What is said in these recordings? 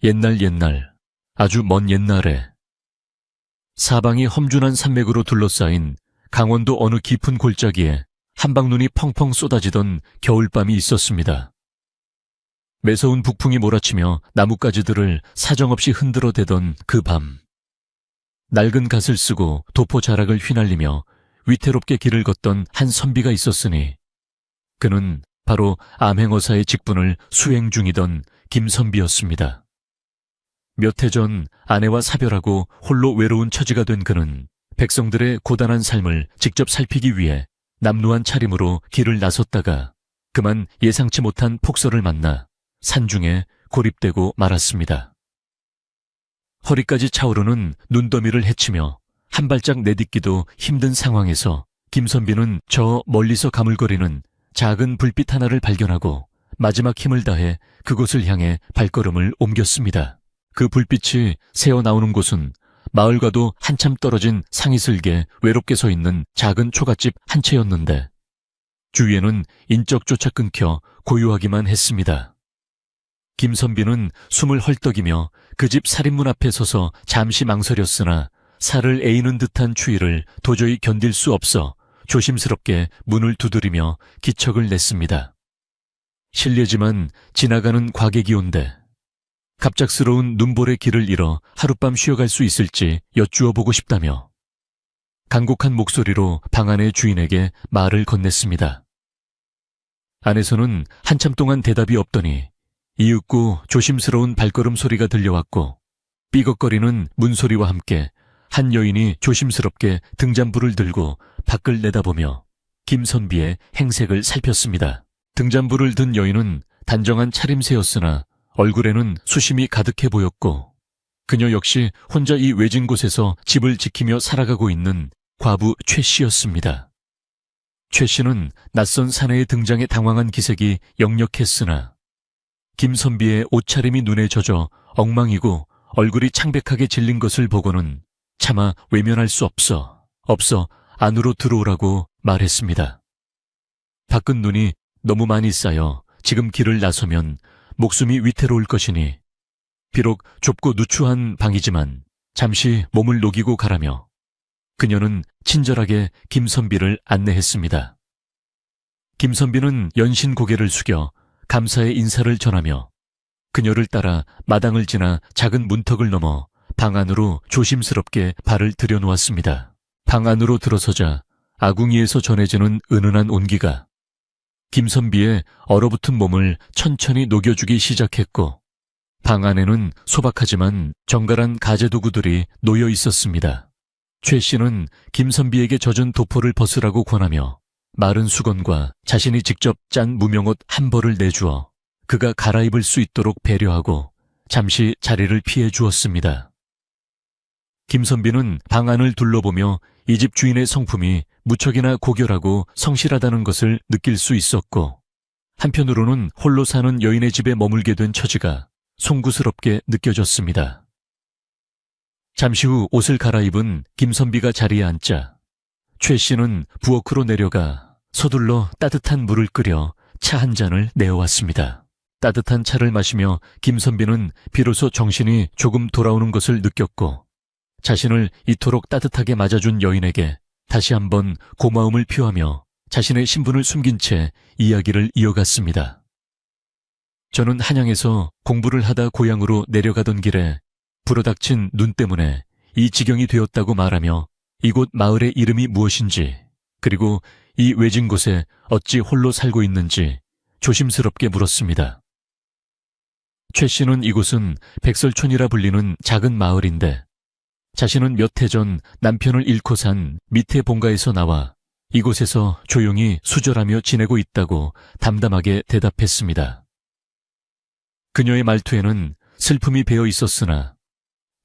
옛날, 아주 먼 옛날에 사방이 험준한 산맥으로 둘러싸인 강원도 어느 깊은 골짜기에 한방눈이 펑펑 쏟아지던 겨울밤이 있었습니다. 매서운 북풍이 몰아치며 나뭇가지들을 사정없이 흔들어대던 그 밤, 낡은 갓을 쓰고 도포 자락을 휘날리며 위태롭게 길을 걷던 한 선비가 있었으니 그는 바로 암행어사의 직분을 수행 중이던 김선비였습니다. 몇 해 전 아내와 사별하고 홀로 외로운 처지가 된 그는 백성들의 고단한 삶을 직접 살피기 위해 남루한 차림으로 길을 나섰다가 그만 예상치 못한 폭설을 만나 산중에 고립되고 말았습니다. 허리까지 차오르는 눈더미를 헤치며 한 발짝 내딛기도 힘든 상황에서 김선비는 저 멀리서 가물거리는 작은 불빛 하나를 발견하고 마지막 힘을 다해 그곳을 향해 발걸음을 옮겼습니다. 그 불빛이 새어나오는 곳은 마을과도 한참 떨어진 상이슬게 외롭게 서 있는 작은 초가집 한 채였는데 주위에는 인적조차 끊겨 고요하기만 했습니다. 김선비는 숨을 헐떡이며 그 집 살인문 앞에 서서 잠시 망설였으나 살을 에이는 듯한 추위를 도저히 견딜 수 없어 조심스럽게 문을 두드리며 기척을 냈습니다. 실례지만 지나가는 과객이 온데 갑작스러운 눈볼의 길을 잃어 하룻밤 쉬어갈 수 있을지 여쭈어 보고 싶다며 간곡한 목소리로 방 안의 주인에게 말을 건넸습니다. 안에서는 한참 동안 대답이 없더니 이윽고 조심스러운 발걸음 소리가 들려왔고 삐걱거리는 문소리와 함께 한 여인이 조심스럽게 등잔불을 들고 밖을 내다보며 김선비의 행색을 살폈습니다. 등잔불을 든 여인은 단정한 차림새였으나 얼굴에는 수심이 가득해 보였고 그녀 역시 혼자 이 외진 곳에서 집을 지키며 살아가고 있는 과부 최 씨였습니다. 최 씨는 낯선 사내의 등장에 당황한 기색이 역력했으나 김선비의 옷차림이 눈에 젖어 엉망이고 얼굴이 창백하게 질린 것을 보고는 차마 외면할 수 없어 안으로 들어오라고 말했습니다. 밖은 눈이 너무 많이 쌓여 지금 길을 나서면 목숨이 위태로울 것이니 비록 좁고 누추한 방이지만 잠시 몸을 녹이고 가라며 그녀는 친절하게 김선비를 안내했습니다. 김선비는 연신 고개를 숙여 감사의 인사를 전하며 그녀를 따라 마당을 지나 작은 문턱을 넘어 방 안으로 조심스럽게 발을 들여놓았습니다. 방 안으로 들어서자 아궁이에서 전해지는 은은한 온기가 김선비의 얼어붙은 몸을 천천히 녹여주기 시작했고 방 안에는 소박하지만 정갈한 가재도구들이 놓여 있었습니다. 최 씨는 김선비에게 젖은 도포를 벗으라고 권하며 마른 수건과 자신이 직접 짠 무명옷 한 벌을 내주어 그가 갈아입을 수 있도록 배려하고 잠시 자리를 피해 주었습니다. 김선비는 방 안을 둘러보며 이 집 주인의 성품이 무척이나 고결하고 성실하다는 것을 느낄 수 있었고 한편으로는 홀로 사는 여인의 집에 머물게 된 처지가 송구스럽게 느껴졌습니다. 잠시 후 옷을 갈아입은 김선비가 자리에 앉자 최 씨는 부엌으로 내려가 서둘러 따뜻한 물을 끓여 차 한 잔을 내어왔습니다. 따뜻한 차를 마시며 김선비는 비로소 정신이 조금 돌아오는 것을 느꼈고 자신을 이토록 따뜻하게 맞아준 여인에게 다시 한번 고마움을 표하며 자신의 신분을 숨긴 채 이야기를 이어갔습니다. 저는 한양에서 공부를 하다 고향으로 내려가던 길에 불어닥친 눈 때문에 이 지경이 되었다고 말하며 이곳 마을의 이름이 무엇인지 그리고 이 외진 곳에 어찌 홀로 살고 있는지 조심스럽게 물었습니다. 최 씨는 이곳은 백설촌이라 불리는 작은 마을인데 자신은 몇 해 전 남편을 잃고 산 밑에 본가에서 나와 이곳에서 조용히 수절하며 지내고 있다고 담담하게 대답했습니다. 그녀의 말투에는 슬픔이 배어 있었으나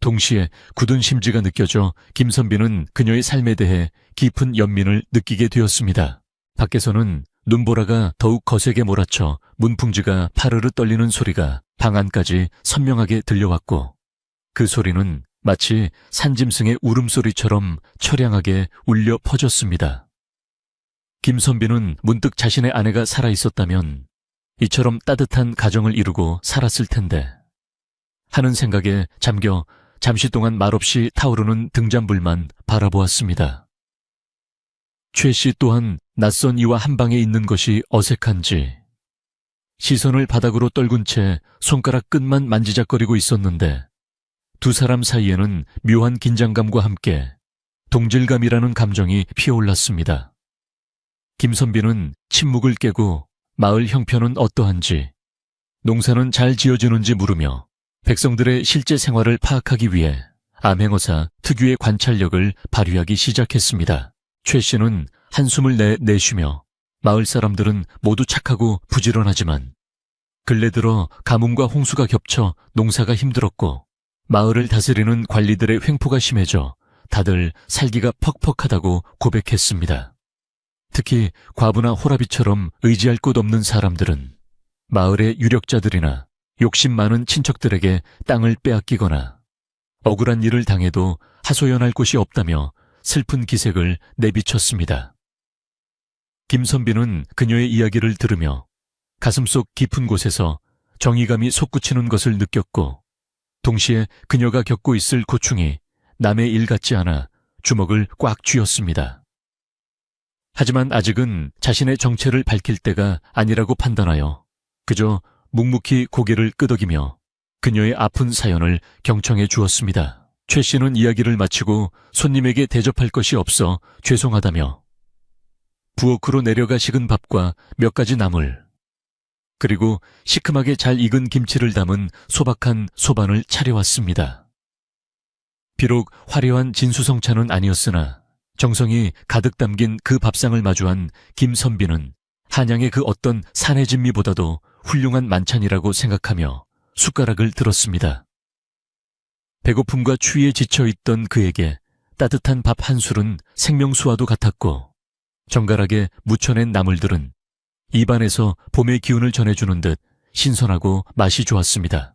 동시에 굳은 심지가 느껴져 김선비는 그녀의 삶에 대해 깊은 연민을 느끼게 되었습니다. 밖에서는 눈보라가 더욱 거세게 몰아쳐 문풍지가 파르르 떨리는 소리가 방 안까지 선명하게 들려왔고 그 소리는 마치 산짐승의 울음소리처럼 처량하게 울려 퍼졌습니다. 김선비는 문득 자신의 아내가 살아있었다면 이처럼 따뜻한 가정을 이루고 살았을 텐데 하는 생각에 잠겨 잠시 동안 말없이 타오르는 등잔불만 바라보았습니다. 최 씨 또한 낯선 이와 한 방에 있는 것이 어색한지 시선을 바닥으로 떨군 채 손가락 끝만 만지작거리고 있었는데 두 사람 사이에는 묘한 긴장감과 함께 동질감이라는 감정이 피어올랐습니다. 김선비는 침묵을 깨고 마을 형편은 어떠한지, 농사는 잘 지어지는지 물으며 백성들의 실제 생활을 파악하기 위해 암행어사 특유의 관찰력을 발휘하기 시작했습니다. 최 씨는 한숨을 내쉬며 마을 사람들은 모두 착하고 부지런하지만 근래 들어 가뭄과 홍수가 겹쳐 농사가 힘들었고 마을을 다스리는 관리들의 횡포가 심해져 다들 살기가 퍽퍽하다고 고백했습니다. 특히 과부나 호라비처럼 의지할 곳 없는 사람들은 마을의 유력자들이나 욕심 많은 친척들에게 땅을 빼앗기거나 억울한 일을 당해도 하소연할 곳이 없다며 슬픈 기색을 내비쳤습니다. 김선비는 그녀의 이야기를 들으며 가슴속 깊은 곳에서 정의감이 솟구치는 것을 느꼈고 동시에 그녀가 겪고 있을 고충이 남의 일 같지 않아 주먹을 꽉 쥐었습니다. 하지만 아직은 자신의 정체를 밝힐 때가 아니라고 판단하여 그저 묵묵히 고개를 끄덕이며 그녀의 아픈 사연을 경청해 주었습니다. 최 씨는 이야기를 마치고 손님에게 대접할 것이 없어 죄송하다며 부엌으로 내려가 식은 밥과 몇 가지 나물, 그리고 시큼하게 잘 익은 김치를 담은 소박한 소반을 차려왔습니다. 비록 화려한 진수성찬은 아니었으나 정성이 가득 담긴 그 밥상을 마주한 김선비는 한양의 그 어떤 산의 진미보다도 훌륭한 만찬이라고 생각하며 숟가락을 들었습니다. 배고픔과 추위에 지쳐있던 그에게 따뜻한 밥 한 술은 생명수와도 같았고 정갈하게 무쳐낸 나물들은 입안에서 봄의 기운을 전해주는 듯 신선하고 맛이 좋았습니다.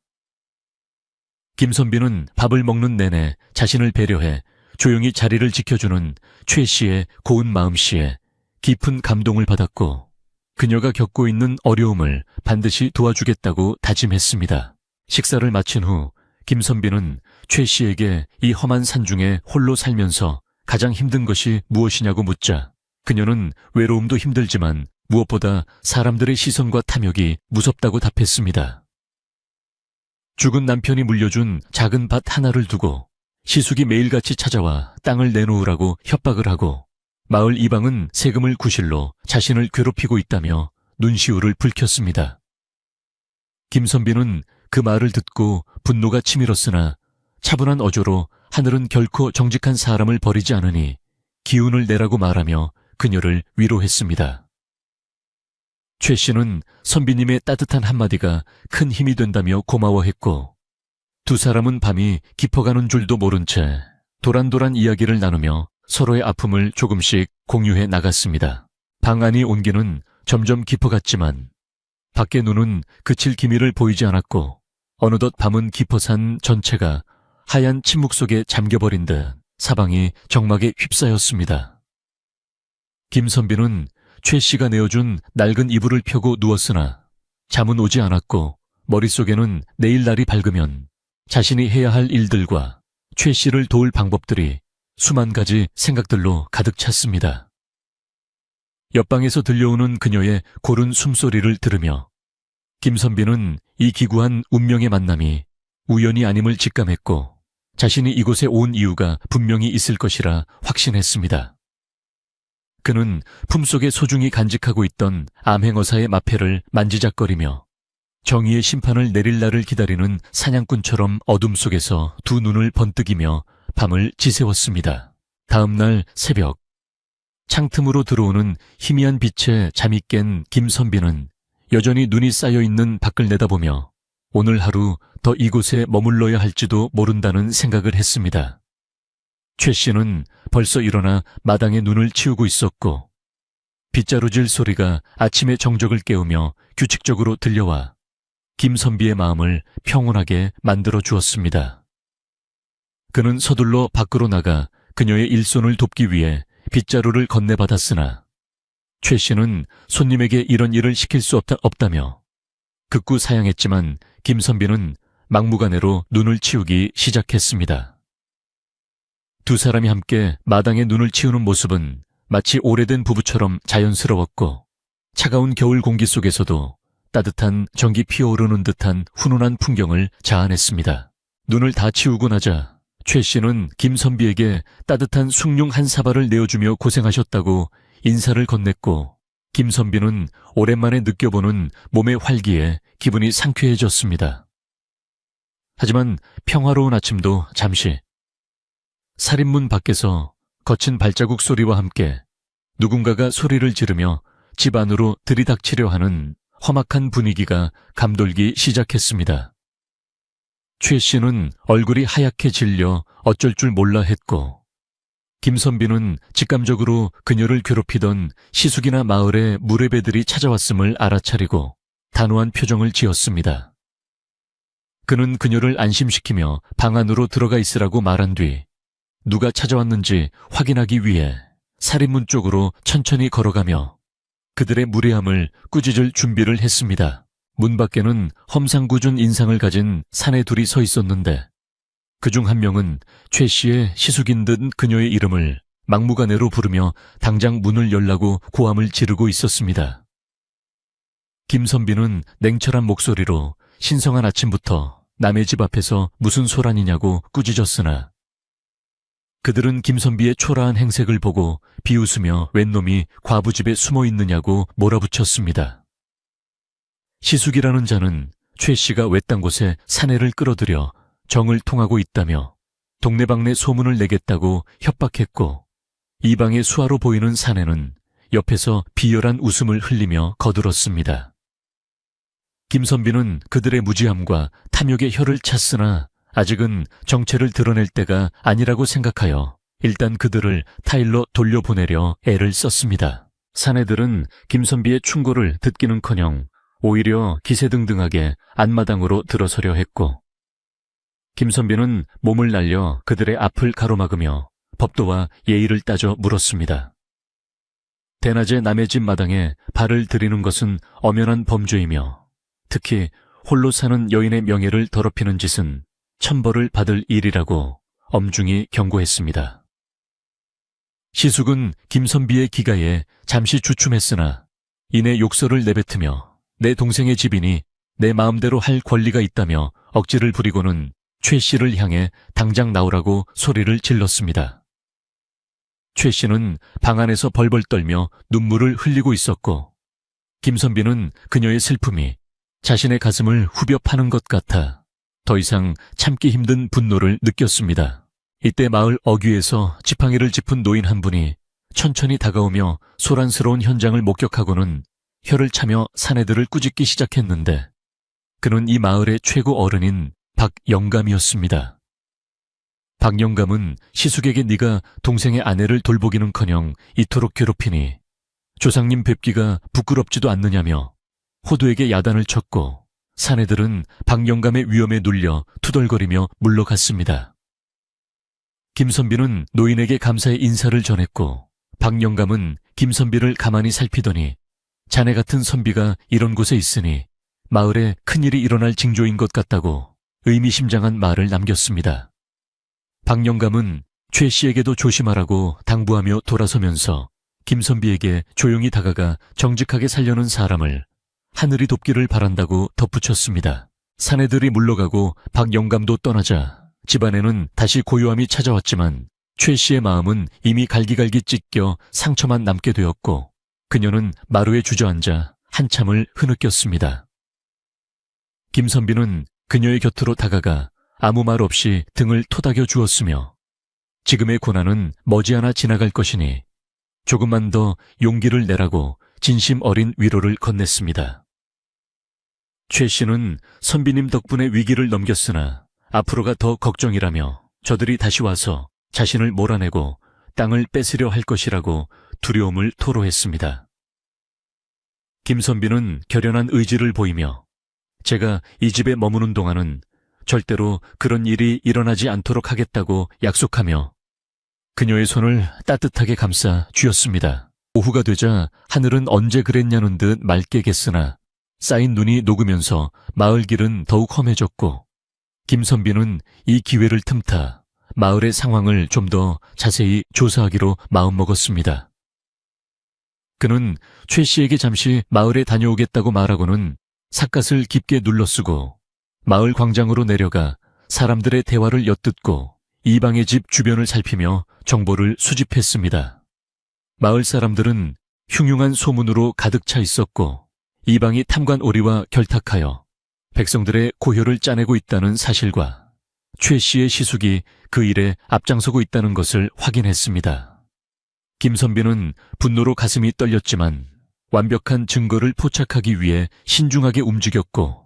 김선비는 밥을 먹는 내내 자신을 배려해 조용히 자리를 지켜주는 최 씨의 고운 마음씨에 깊은 감동을 받았고 그녀가 겪고 있는 어려움을 반드시 도와주겠다고 다짐했습니다. 식사를 마친 후 김선비는 최 씨에게 이 험한 산중에 홀로 살면서 가장 힘든 것이 무엇이냐고 묻자 그녀는 외로움도 힘들지만 무엇보다 사람들의 시선과 탐욕이 무섭다고 답했습니다. 죽은 남편이 물려준 작은 밭 하나를 두고 시숙이 매일같이 찾아와 땅을 내놓으라고 협박을 하고 마을 이방은 세금을 구실로 자신을 괴롭히고 있다며 눈시울을 붉혔습니다. 김선비는 그 말을 듣고 분노가 치밀었으나 차분한 어조로 하늘은 결코 정직한 사람을 버리지 않으니 기운을 내라고 말하며 그녀를 위로했습니다. 최 씨는 선비님의 따뜻한 한마디가 큰 힘이 된다며 고마워했고 두 사람은 밤이 깊어가는 줄도 모른 채 도란도란 이야기를 나누며 서로의 아픔을 조금씩 공유해 나갔습니다. 방 안의 온기는 점점 깊어갔지만 밖의 눈은 그칠 기미를 보이지 않았고 어느덧 밤은 깊어산 전체가 하얀 침묵 속에 잠겨버린 듯 사방이 정막에 휩싸였습니다. 김선비는 최 씨가 내어준 낡은 이불을 펴고 누웠으나 잠은 오지 않았고 머릿속에는 내일 날이 밝으면 자신이 해야 할 일들과 최 씨를 도울 방법들이 수만 가지 생각들로 가득 찼습니다. 옆방에서 들려오는 그녀의 고른 숨소리를 들으며 김선비는 이 기구한 운명의 만남이 우연이 아님을 직감했고 자신이 이곳에 온 이유가 분명히 있을 것이라 확신했습니다. 그는 품속에 소중히 간직하고 있던 암행어사의 마패를 만지작거리며 정의의 심판을 내릴 날을 기다리는 사냥꾼처럼 어둠 속에서 두 눈을 번뜩이며 밤을 지새웠습니다. 다음 날 새벽, 창틈으로 들어오는 희미한 빛에 잠이 깬 김선비는 여전히 눈이 쌓여있는 밖을 내다보며 오늘 하루 더 이곳에 머물러야 할지도 모른다는 생각을 했습니다. 최 씨는 벌써 일어나 마당에 눈을 치우고 있었고 빗자루질 소리가 아침의 정적을 깨우며 규칙적으로 들려와 김선비의 마음을 평온하게 만들어 주었습니다. 그는 서둘러 밖으로 나가 그녀의 일손을 돕기 위해 빗자루를 건네받았으나 최 씨는 손님에게 이런 일을 시킬 수 없다며 극구 사양했지만 김선비는 막무가내로 눈을 치우기 시작했습니다. 두 사람이 함께 마당에 눈을 치우는 모습은 마치 오래된 부부처럼 자연스러웠고 차가운 겨울 공기 속에서도 따뜻한 전기 피어오르는 듯한 훈훈한 풍경을 자아냈습니다. 눈을 다 치우고 나자 최 씨는 김선비에게 따뜻한 숭늉 한 사발을 내어주며 고생하셨다고 인사를 건넸고 김선비는 오랜만에 느껴보는 몸의 활기에 기분이 상쾌해졌습니다. 하지만 평화로운 아침도 잠시 살인문 밖에서 거친 발자국 소리와 함께 누군가가 소리를 지르며 집 안으로 들이닥치려 하는 험악한 분위기가 감돌기 시작했습니다. 최 씨는 얼굴이 하얗게 질려 어쩔 줄 몰라 했고 김선비는 직감적으로 그녀를 괴롭히던 시숙이나 마을의 무례배들이 찾아왔음을 알아차리고 단호한 표정을 지었습니다. 그는 그녀를 안심시키며 방 안으로 들어가 있으라고 말한 뒤 누가 찾아왔는지 확인하기 위해 살인문 쪽으로 천천히 걸어가며 그들의 무례함을 꾸짖을 준비를 했습니다. 문 밖에는 험상궂은 인상을 가진 사내 둘이 서 있었는데 그중 한 명은 최 씨의 시숙인 듯 그녀의 이름을 막무가내로 부르며 당장 문을 열라고 고함을 지르고 있었습니다. 김선비는 냉철한 목소리로 신성한 아침부터 남의 집 앞에서 무슨 소란이냐고 꾸짖었으나 그들은 김선비의 초라한 행색을 보고 비웃으며 웬 놈이 과부집에 숨어 있느냐고 몰아붙였습니다. 시숙이라는 자는 최 씨가 외딴 곳에 사내를 끌어들여 정을 통하고 있다며 동네방네 소문을 내겠다고 협박했고 이 방의 수하로 보이는 사내는 옆에서 비열한 웃음을 흘리며 거들었습니다. 김선비는 그들의 무지함과 탐욕의 혀를 찼으나 아직은 정체를 드러낼 때가 아니라고 생각하여 일단 그들을 타일로 돌려보내려 애를 썼습니다. 사내들은 김선비의 충고를 듣기는커녕 오히려 기세등등하게 앞마당으로 들어서려 했고 김선비는 몸을 날려 그들의 앞을 가로막으며 법도와 예의를 따져 물었습니다. 대낮에 남의 집 마당에 발을 들이는 것은 엄연한 범죄이며 특히 홀로 사는 여인의 명예를 더럽히는 짓은 천벌을 받을 일이라고 엄중히 경고했습니다. 시숙은 김선비의 기가에 잠시 주춤했으나 이내 욕설을 내뱉으며 내 동생의 집이니 내 마음대로 할 권리가 있다며 억지를 부리고는 최 씨를 향해 당장 나오라고 소리를 질렀습니다. 최 씨는 방 안에서 벌벌 떨며 눈물을 흘리고 있었고 김선비는 그녀의 슬픔이 자신의 가슴을 후벼 파는 것 같아 더 이상 참기 힘든 분노를 느꼈습니다. 이때 마을 어귀에서 지팡이를 짚은 노인 한 분이 천천히 다가오며 소란스러운 현장을 목격하고는 혀를 차며 사내들을 꾸짖기 시작했는데 그는 이 마을의 최고 어른인 박영감이었습니다. 박영감은 시숙에게 네가 동생의 아내를 돌보기는커녕 이토록 괴롭히니 조상님 뵙기가 부끄럽지도 않느냐며 호두에게 야단을 쳤고 사내들은 박영감의 위험에 눌려 투덜거리며 물러갔습니다. 김선비는 노인에게 감사의 인사를 전했고 박영감은 김선비를 가만히 살피더니 자네 같은 선비가 이런 곳에 있으니 마을에 큰일이 일어날 징조인 것 같다고 의미심장한 말을 남겼습니다. 박영감은 최 씨에게도 조심하라고 당부하며 돌아서면서 김선비에게 조용히 다가가 정직하게 살려는 사람을 하늘이 돕기를 바란다고 덧붙였습니다. 사내들이 물러가고 박영감도 떠나자 집안에는 다시 고요함이 찾아왔지만 최 씨의 마음은 이미 갈기갈기 찢겨 상처만 남게 되었고 그녀는 마루에 주저앉아 한참을 흐느꼈습니다. 김선비는 그녀의 곁으로 다가가 아무 말 없이 등을 토닥여 주었으며 지금의 고난은 머지않아 지나갈 것이니 조금만 더 용기를 내라고 진심 어린 위로를 건넸습니다. 최 씨는 선비님 덕분에 위기를 넘겼으나 앞으로가 더 걱정이라며 저들이 다시 와서 자신을 몰아내고 땅을 뺏으려 할 것이라고 두려움을 토로했습니다. 김선비는 결연한 의지를 보이며 제가 이 집에 머무는 동안은 절대로 그런 일이 일어나지 않도록 하겠다고 약속하며 그녀의 손을 따뜻하게 감싸 쥐었습니다. 오후가 되자 하늘은 언제 그랬냐는 듯 맑게 갰으나 쌓인 눈이 녹으면서 마을 길은 더욱 험해졌고 김선비는 이 기회를 틈타 마을의 상황을 좀 더 자세히 조사하기로 마음먹었습니다. 그는 최 씨에게 잠시 마을에 다녀오겠다고 말하고는 삿갓을 깊게 눌러쓰고 마을 광장으로 내려가 사람들의 대화를 엿듣고 이방의 집 주변을 살피며 정보를 수집했습니다. 마을 사람들은 흉흉한 소문으로 가득 차 있었고 이방이 탐관 오리와 결탁하여 백성들의 고혈을 짜내고 있다는 사실과 최 씨의 시숙이 그 일에 앞장서고 있다는 것을 확인했습니다. 김선비는 분노로 가슴이 떨렸지만 완벽한 증거를 포착하기 위해 신중하게 움직였고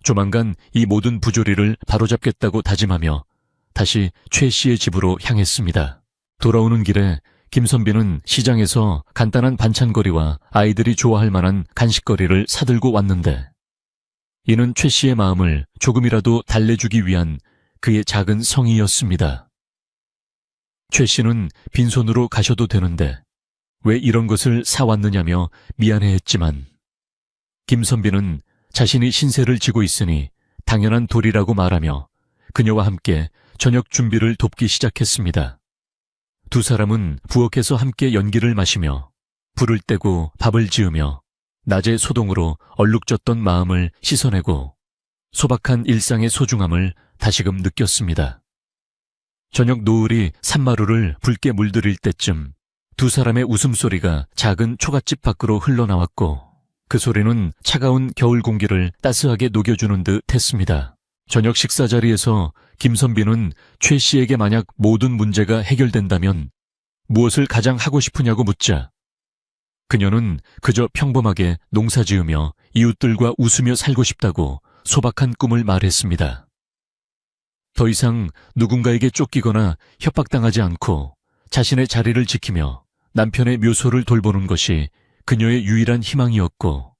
조만간 이 모든 부조리를 바로잡겠다고 다짐하며 다시 최 씨의 집으로 향했습니다. 돌아오는 길에 김선비는 시장에서 간단한 반찬거리와 아이들이 좋아할 만한 간식거리를 사들고 왔는데 이는 최 씨의 마음을 조금이라도 달래주기 위한 그의 작은 성의였습니다. 최 씨는 빈손으로 가셔도 되는데 왜 이런 것을 사왔느냐며 미안해했지만 김선비는 자신이 신세를 지고 있으니 당연한 도리라고 말하며 그녀와 함께 저녁 준비를 돕기 시작했습니다. 두 사람은 부엌에서 함께 연기를 마시며 불을 떼고 밥을 지으며 낮의 소동으로 얼룩졌던 마음을 씻어내고 소박한 일상의 소중함을 다시금 느꼈습니다. 저녁 노을이 산마루를 붉게 물들일 때쯤 두 사람의 웃음소리가 작은 초갓집 밖으로 흘러나왔고 그 소리는 차가운 겨울 공기를 따스하게 녹여주는 듯 했습니다. 저녁 식사 자리에서 김선비는 최 씨에게 만약 모든 문제가 해결된다면 무엇을 가장 하고 싶으냐고 묻자 그녀는 그저 평범하게 농사지으며 이웃들과 웃으며 살고 싶다고 소박한 꿈을 말했습니다. 더 이상 누군가에게 쫓기거나 협박당하지 않고 자신의 자리를 지키며 남편의 묘소를 돌보는 것이 그녀의 유일한 희망이었고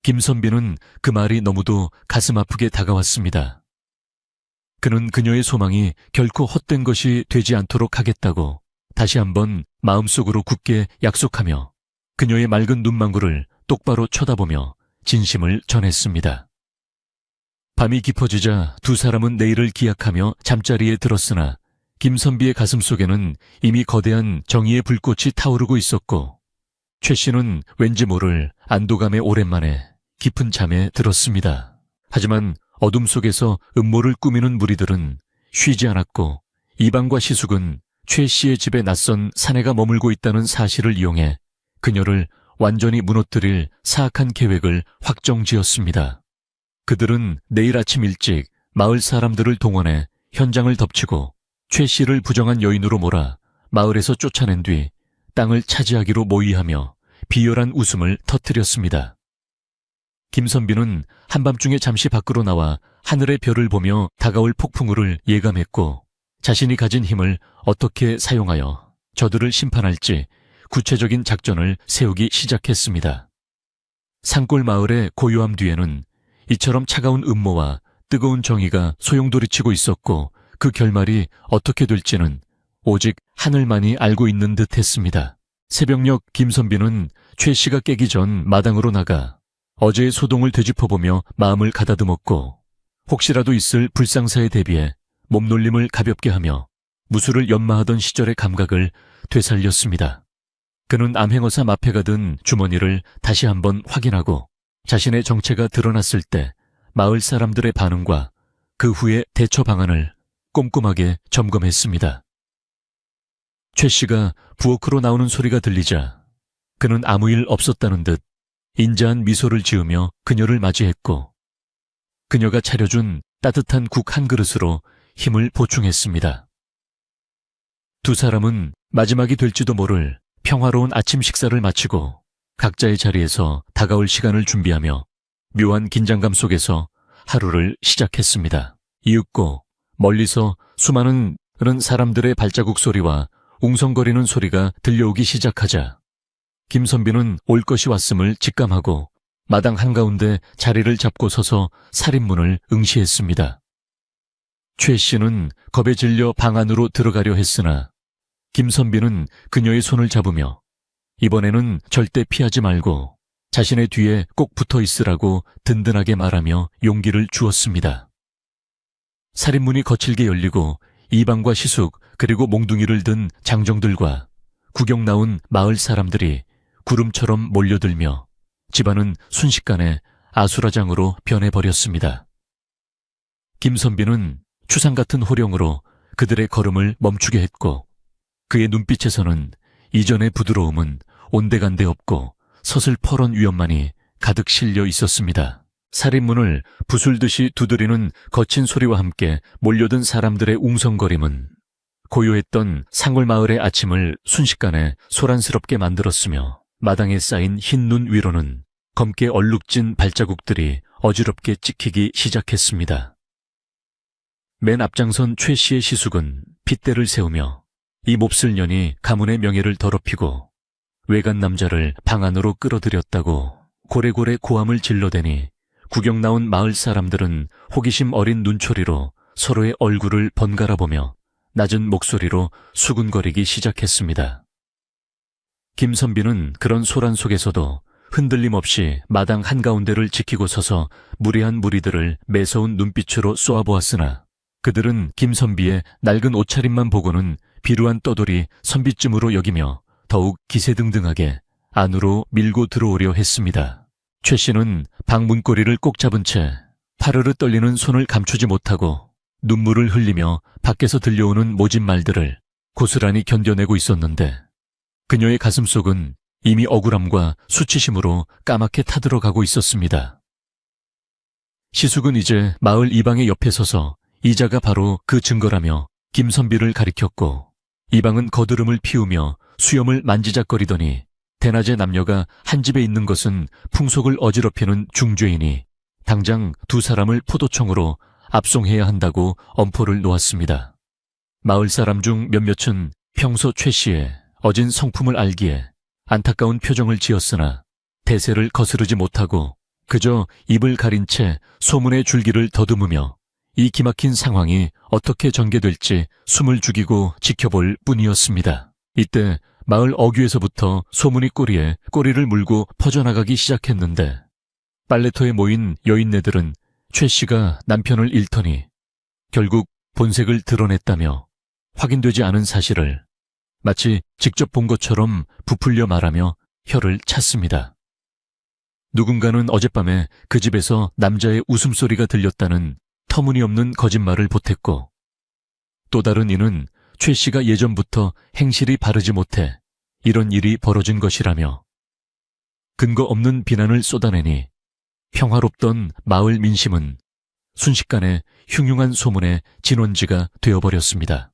김선비는 그 말이 너무도 가슴 아프게 다가왔습니다. 그는 그녀의 소망이 결코 헛된 것이 되지 않도록 하겠다고 다시 한번 마음속으로 굳게 약속하며 그녀의 맑은 눈망울을 똑바로 쳐다보며 진심을 전했습니다. 밤이 깊어지자 두 사람은 내일을 기약하며 잠자리에 들었으나 김선비의 가슴속에는 이미 거대한 정의의 불꽃이 타오르고 있었고 최 씨는 왠지 모를 안도감에 오랜만에 깊은 잠에 들었습니다. 하지만 어둠 속에서 음모를 꾸미는 무리들은 쉬지 않았고 이방과 시숙은 최 씨의 집에 낯선 사내가 머물고 있다는 사실을 이용해 그녀를 완전히 무너뜨릴 사악한 계획을 확정지었습니다. 그들은 내일 아침 일찍 마을 사람들을 동원해 현장을 덮치고 최 씨를 부정한 여인으로 몰아 마을에서 쫓아낸 뒤 땅을 차지하기로 모의하며 비열한 웃음을 터뜨렸습니다. 김선비는 한밤중에 잠시 밖으로 나와 하늘의 별을 보며 다가올 폭풍우를 예감했고 자신이 가진 힘을 어떻게 사용하여 저들을 심판할지 구체적인 작전을 세우기 시작했습니다. 산골 마을의 고요함 뒤에는 이처럼 차가운 음모와 뜨거운 정의가 소용돌이치고 있었고 그 결말이 어떻게 될지는 오직 하늘만이 알고 있는 듯 했습니다. 새벽녘 김선비는 최 씨가 깨기 전 마당으로 나가 어제의 소동을 되짚어보며 마음을 가다듬었고 혹시라도 있을 불상사에 대비해 몸놀림을 가볍게 하며 무술을 연마하던 시절의 감각을 되살렸습니다. 그는 암행어사 마패가 든 주머니를 다시 한번 확인하고 자신의 정체가 드러났을 때 마을 사람들의 반응과 그 후의 대처 방안을 꼼꼼하게 점검했습니다. 최 씨가 부엌으로 나오는 소리가 들리자 그는 아무 일 없었다는 듯 인자한 미소를 지으며 그녀를 맞이했고 그녀가 차려준 따뜻한 국 한 그릇으로 힘을 보충했습니다. 두 사람은 마지막이 될지도 모를 평화로운 아침 식사를 마치고 각자의 자리에서 다가올 시간을 준비하며 묘한 긴장감 속에서 하루를 시작했습니다. 이윽고 멀리서 수많은 사람들의 발자국 소리와 웅성거리는 소리가 들려오기 시작하자 김선비는 올 것이 왔음을 직감하고 마당 한가운데 자리를 잡고 서서 살인문을 응시했습니다. 최 씨는 겁에 질려 방 안으로 들어가려 했으나 김선비는 그녀의 손을 잡으며 이번에는 절대 피하지 말고 자신의 뒤에 꼭 붙어 있으라고 든든하게 말하며 용기를 주었습니다. 살인문이 거칠게 열리고 이방과 시숙 그리고 몽둥이를 든 장정들과 구경 나온 마을 사람들이 구름처럼 몰려들며 집안은 순식간에 아수라장으로 변해버렸습니다. 김선비는 추상 같은 호령으로 그들의 걸음을 멈추게 했고 그의 눈빛에서는 이전의 부드러움은 온데간데 없고 서슬퍼런 위험만이 가득 실려 있었습니다. 살인문을 부술듯이 두드리는 거친 소리와 함께 몰려든 사람들의 웅성거림은 고요했던 상골마을의 아침을 순식간에 소란스럽게 만들었으며 마당에 쌓인 흰 눈 위로는 검게 얼룩진 발자국들이 어지럽게 찍히기 시작했습니다. 맨 앞장선 최 씨의 시숙은 핏대를 세우며 이 몹쓸 년이 가문의 명예를 더럽히고 외간 남자를 방 안으로 끌어들였다고 고래고래 고함을 질러대니 구경 나온 마을 사람들은 호기심 어린 눈초리로 서로의 얼굴을 번갈아 보며 낮은 목소리로 수군거리기 시작했습니다. 김선비는 그런 소란 속에서도 흔들림 없이 마당 한가운데를 지키고 서서 무례한 무리들을 매서운 눈빛으로 쏘아보았으나 그들은 김선비의 낡은 옷차림만 보고는 비루한 떠돌이 선비쯤으로 여기며 더욱 기세등등하게 안으로 밀고 들어오려 했습니다. 최 씨는 방 문고리를 꼭 잡은 채 파르르 떨리는 손을 감추지 못하고 눈물을 흘리며 밖에서 들려오는 모진 말들을 고스란히 견뎌내고 있었는데 그녀의 가슴속은 이미 억울함과 수치심으로 까맣게 타들어가고 있었습니다. 시숙은 이제 마을 이방의 옆에 서서 이자가 바로 그 증거라며 김선비를 가리켰고 이방은 거드름을 피우며 수염을 만지작거리더니 대낮에 남녀가 한 집에 있는 것은 풍속을 어지럽히는 중죄이니 당장 두 사람을 포도청으로 압송해야 한다고 엄포를 놓았습니다. 마을 사람 중 몇몇은 평소 최 씨의 어진 성품을 알기에 안타까운 표정을 지었으나 대세를 거스르지 못하고 그저 입을 가린 채 소문의 줄기를 더듬으며 이 기막힌 상황이 어떻게 전개될지 숨을 죽이고 지켜볼 뿐이었습니다. 이때 마을 어귀에서부터 소문이 꼬리에 꼬리를 물고 퍼져나가기 시작했는데 빨래터에 모인 여인네들은 최 씨가 남편을 잃더니 결국 본색을 드러냈다며 확인되지 않은 사실을 마치 직접 본 것처럼 부풀려 말하며 혀를 찼습니다. 누군가는 어젯밤에 그 집에서 남자의 웃음소리가 들렸다는 터무니없는 거짓말을 보탰고 또 다른 이는 최 씨가 예전부터 행실이 바르지 못해 이런 일이 벌어진 것이라며 근거 없는 비난을 쏟아내니 평화롭던 마을 민심은 순식간에 흉흉한 소문의 진원지가 되어버렸습니다.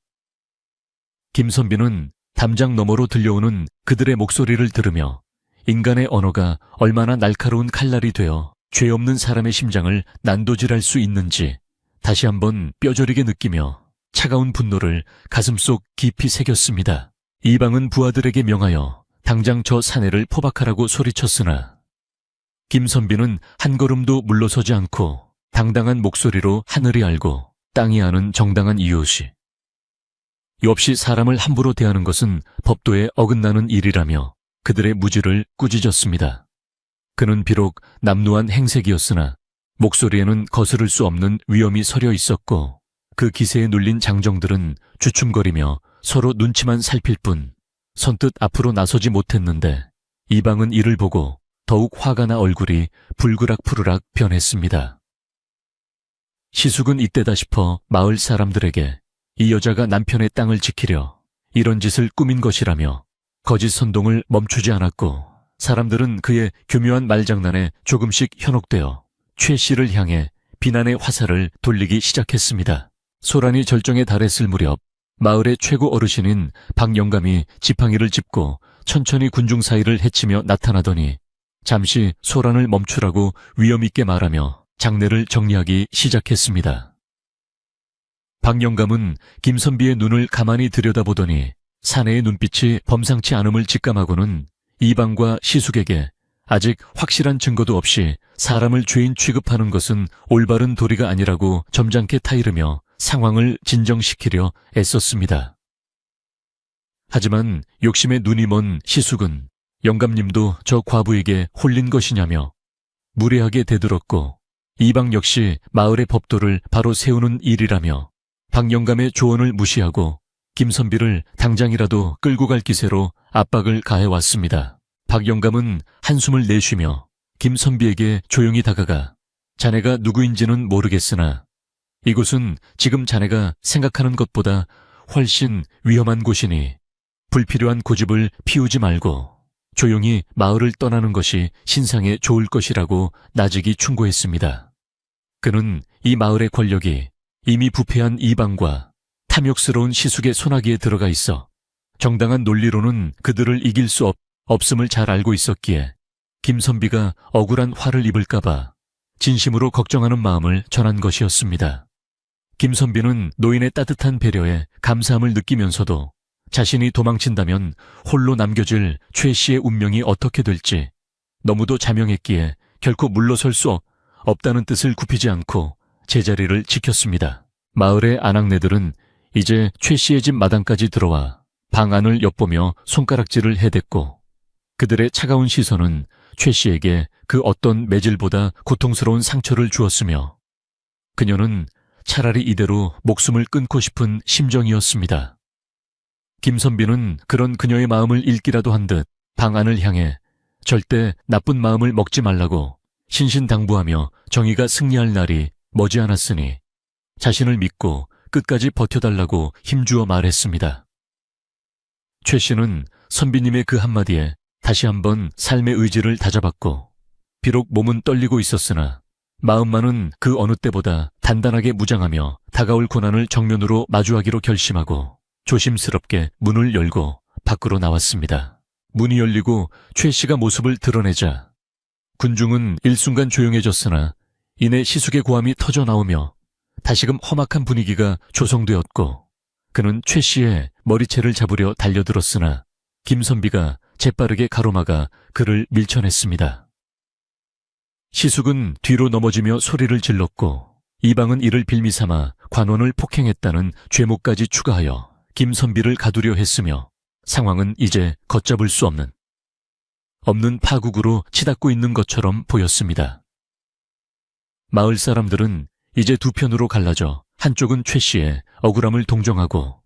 김선비는 담장 너머로 들려오는 그들의 목소리를 들으며 인간의 언어가 얼마나 날카로운 칼날이 되어 죄 없는 사람의 심장을 난도질할 수 있는지 다시 한번 뼈저리게 느끼며 차가운 분노를 가슴속 깊이 새겼습니다. 이방은 부하들에게 명하여 당장 저 사내를 포박하라고 소리쳤으나 김선비는 한 걸음도 물러서지 않고 당당한 목소리로 하늘이 알고 땅이 아는 정당한 이유시 없이 사람을 함부로 대하는 것은 법도에 어긋나는 일이라며 그들의 무지를 꾸짖었습니다. 그는 비록 남루한 행색이었으나 목소리에는 거스를 수 없는 위엄이 서려 있었고 그 기세에 눌린 장정들은 주춤거리며 서로 눈치만 살필 뿐 선뜻 앞으로 나서지 못했는데 이방은 이를 보고 더욱 화가 나 얼굴이 불그락푸르락 변했습니다. 시숙은 이때다 싶어 마을 사람들에게 이 여자가 남편의 땅을 지키려 이런 짓을 꾸민 것이라며 거짓 선동을 멈추지 않았고 사람들은 그의 교묘한 말장난에 조금씩 현혹되어 최 씨를 향해 비난의 화살을 돌리기 시작했습니다. 소란이 절정에 달했을 무렵 마을의 최고 어르신인 박 영감이 지팡이를 짚고 천천히 군중 사이를 헤치며 나타나더니 잠시 소란을 멈추라고 위엄 있게 말하며 장례를 정리하기 시작했습니다. 박 영감은 김선비의 눈을 가만히 들여다보더니 사내의 눈빛이 범상치 않음을 직감하고는 이방과 시숙에게 아직 확실한 증거도 없이 사람을 죄인 취급하는 것은 올바른 도리가 아니라고 점잖게 타이르며 상황을 진정시키려 애썼습니다. 하지만 욕심에 눈이 먼 시숙은 영감님도 저 과부에게 홀린 것이냐며 무례하게 대들었고 이방 역시 마을의 법도를 바로 세우는 일이라며 박 영감의 조언을 무시하고 김선비를 당장이라도 끌고 갈 기세로 압박을 가해왔습니다. 박 영감은 한숨을 내쉬며 김선비에게 조용히 다가가 자네가 누구인지는 모르겠으나 이곳은 지금 자네가 생각하는 것보다 훨씬 위험한 곳이니 불필요한 고집을 피우지 말고 조용히 마을을 떠나는 것이 신상에 좋을 것이라고 나직이 충고했습니다. 그는 이 마을의 권력이 이미 부패한 이방과 탐욕스러운 시숙의 손아귀에 들어가 있어 정당한 논리로는 그들을 이길 수 없음을 잘 알고 있었기에 김선비가 억울한 화를 입을까봐 진심으로 걱정하는 마음을 전한 것이었습니다. 김선비는 노인의 따뜻한 배려에 감사함을 느끼면서도 자신이 도망친다면 홀로 남겨질 최 씨의 운명이 어떻게 될지 너무도 자명했기에 결코 물러설 수 없다는 뜻을 굽히지 않고 제자리를 지켰습니다. 마을의 아낙네들은 이제 최 씨의 집 마당까지 들어와 방 안을 엿보며 손가락질을 해댔고 그들의 차가운 시선은 최 씨에게 그 어떤 매질보다 고통스러운 상처를 주었으며 그녀는 차라리 이대로 목숨을 끊고 싶은 심정이었습니다. 김선비는 그런 그녀의 마음을 읽기라도 한 듯 방 안을 향해 절대 나쁜 마음을 먹지 말라고 신신당부하며 정의가 승리할 날이 머지않았으니 자신을 믿고 끝까지 버텨달라고 힘주어 말했습니다. 최 씨는 선비님의 그 한마디에 다시 한번 삶의 의지를 다잡았고 비록 몸은 떨리고 있었으나 마음만은 그 어느 때보다 단단하게 무장하며 다가올 고난을 정면으로 마주하기로 결심하고 조심스럽게 문을 열고 밖으로 나왔습니다. 문이 열리고 최 씨가 모습을 드러내자 군중은 일순간 조용해졌으나 이내 시숙의 고함이 터져나오며 다시금 험악한 분위기가 조성되었고 그는 최 씨의 머리채를 잡으려 달려들었으나 김선비가 재빠르게 가로막아 그를 밀쳐냈습니다. 시숙은 뒤로 넘어지며 소리를 질렀고 이방은 이를 빌미삼아 관원을 폭행했다는 죄목까지 추가하여 김선비를 가두려 했으며 상황은 이제 걷잡을 수 없는 파국으로 치닫고 있는 것처럼 보였습니다. 마을 사람들은 이제 두 편으로 갈라져 한쪽은 최 씨의 억울함을 동정하고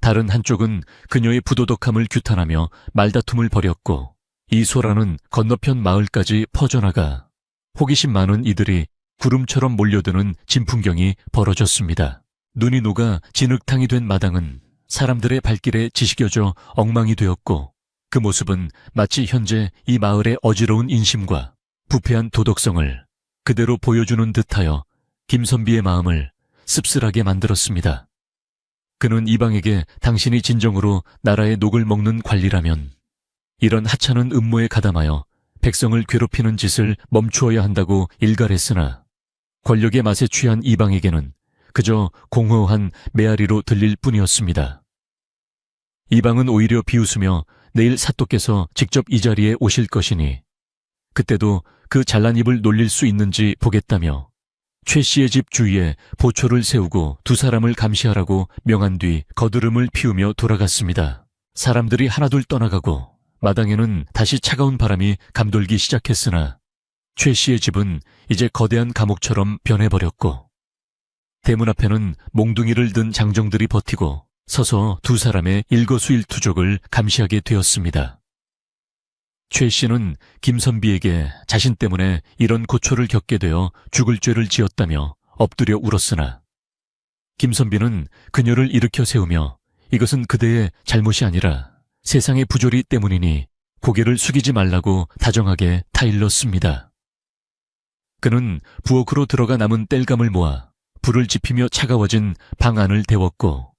다른 한쪽은 그녀의 부도덕함을 규탄하며 말다툼을 벌였고 이 소란은 건너편 마을까지 퍼져나가 호기심 많은 이들이 구름처럼 몰려드는 진풍경이 벌어졌습니다. 눈이 녹아 진흙탕이 된 마당은 사람들의 발길에 지식여져 엉망이 되었고 그 모습은 마치 현재 이 마을의 어지러운 인심과 부패한 도덕성을 그대로 보여주는 듯하여 김선비의 마음을 씁쓸하게 만들었습니다. 그는 이방에게 당신이 진정으로 나라의 녹을 먹는 관리라면 이런 하찮은 음모에 가담하여 백성을 괴롭히는 짓을 멈추어야 한다고 일갈했으나 권력의 맛에 취한 이방에게는 그저 공허한 메아리로 들릴 뿐이었습니다. 이방은 오히려 비웃으며 내일 사또께서 직접 이 자리에 오실 것이니 그때도 그 잘난 입을 놀릴 수 있는지 보겠다며 최 씨의 집 주위에 보초를 세우고 두 사람을 감시하라고 명한 뒤 거드름을 피우며 돌아갔습니다. 사람들이 하나둘 떠나가고 마당에는 다시 차가운 바람이 감돌기 시작했으나 최 씨의 집은 이제 거대한 감옥처럼 변해버렸고 대문 앞에는 몽둥이를 든 장정들이 버티고 서서 두 사람의 일거수일투족을 감시하게 되었습니다. 최 씨는 김선비에게 자신 때문에 이런 고초를 겪게 되어 죽을 죄를 지었다며 엎드려 울었으나 김선비는 그녀를 일으켜 세우며 이것은 그대의 잘못이 아니라 세상의 부조리 때문이니 고개를 숙이지 말라고 다정하게 타일렀습니다. 그는 부엌으로 들어가 남은 땔감을 모아 불을 지피며 차가워진 방 안을 데웠고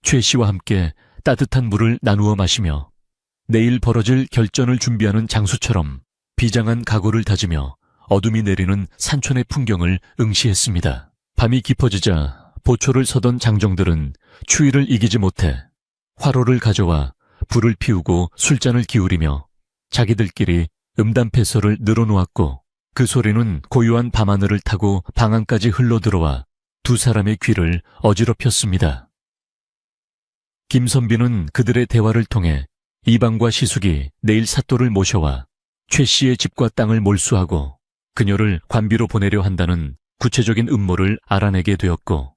최 씨와 함께 따뜻한 물을 나누어 마시며 내일 벌어질 결전을 준비하는 장수처럼 비장한 각오를 다지며 어둠이 내리는 산촌의 풍경을 응시했습니다. 밤이 깊어지자 보초를 서던 장정들은 추위를 이기지 못해 화로를 가져와 불을 피우고 술잔을 기울이며 자기들끼리 음담패설을 늘어놓았고 그 소리는 고요한 밤하늘을 타고 방 안까지 흘러들어와 두 사람의 귀를 어지럽혔습니다. 김선비는 그들의 대화를 통해 이방과 시숙이 내일 사또를 모셔와 최 씨의 집과 땅을 몰수하고 그녀를 관비로 보내려 한다는 구체적인 음모를 알아내게 되었고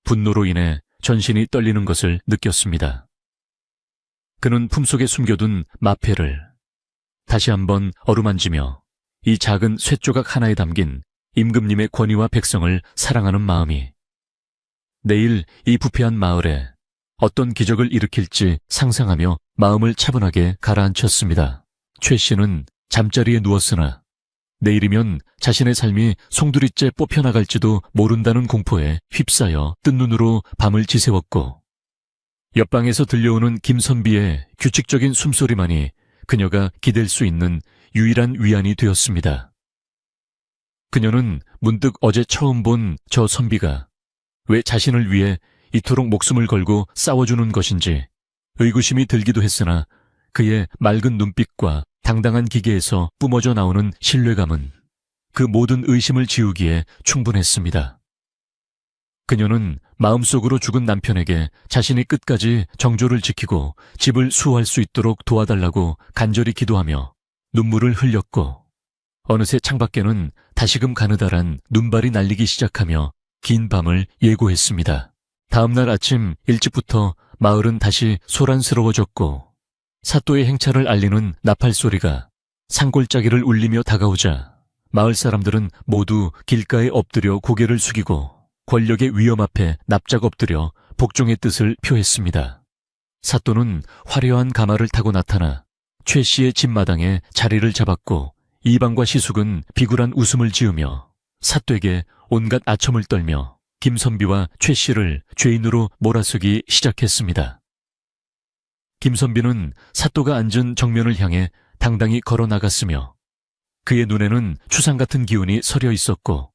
분노로 인해 전신이 떨리는 것을 느꼈습니다. 그는 품속에 숨겨둔 마패를 다시 한번 어루만지며 이 작은 쇳조각 하나에 담긴 임금님의 권위와 백성을 사랑하는 마음이 내일 이 부패한 마을에 어떤 기적을 일으킬지 상상하며 마음을 차분하게 가라앉혔습니다. 최 씨는 잠자리에 누웠으나 내일이면 자신의 삶이 송두리째 뽑혀나갈지도 모른다는 공포에 휩싸여 뜬 눈으로 밤을 지새웠고 옆방에서 들려오는 김선비의 규칙적인 숨소리만이 그녀가 기댈 수 있는 유일한 위안이 되었습니다. 그녀는 문득 어제 처음 본 저 선비가 왜 자신을 위해 이토록 목숨을 걸고 싸워주는 것인지 의구심이 들기도 했으나 그의 맑은 눈빛과 당당한 기계에서 뿜어져 나오는 신뢰감은 그 모든 의심을 지우기에 충분했습니다. 그녀는 마음속으로 죽은 남편에게 자신이 끝까지 정조를 지키고 집을 수호할 수 있도록 도와달라고 간절히 기도하며 눈물을 흘렸고 어느새 창밖에는 다시금 가느다란 눈발이 날리기 시작하며 긴 밤을 예고했습니다. 다음날 아침 일찍부터 마을은 다시 소란스러워졌고 사또의 행차를 알리는 나팔 소리가 산골짜기를 울리며 다가오자 마을 사람들은 모두 길가에 엎드려 고개를 숙이고 권력의 위험 앞에 납작 엎드려 복종의 뜻을 표했습니다. 사또는 화려한 가마를 타고 나타나 최 씨의 집마당에 자리를 잡았고 이방과 시숙은 비굴한 웃음을 지으며 사또에게 온갖 아첨을 떨며 김선비와 최 씨를 죄인으로 몰아쓰기 시작했습니다. 김선비는 사또가 앉은 정면을 향해 당당히 걸어 나갔으며 그의 눈에는 추상 같은 기운이 서려 있었고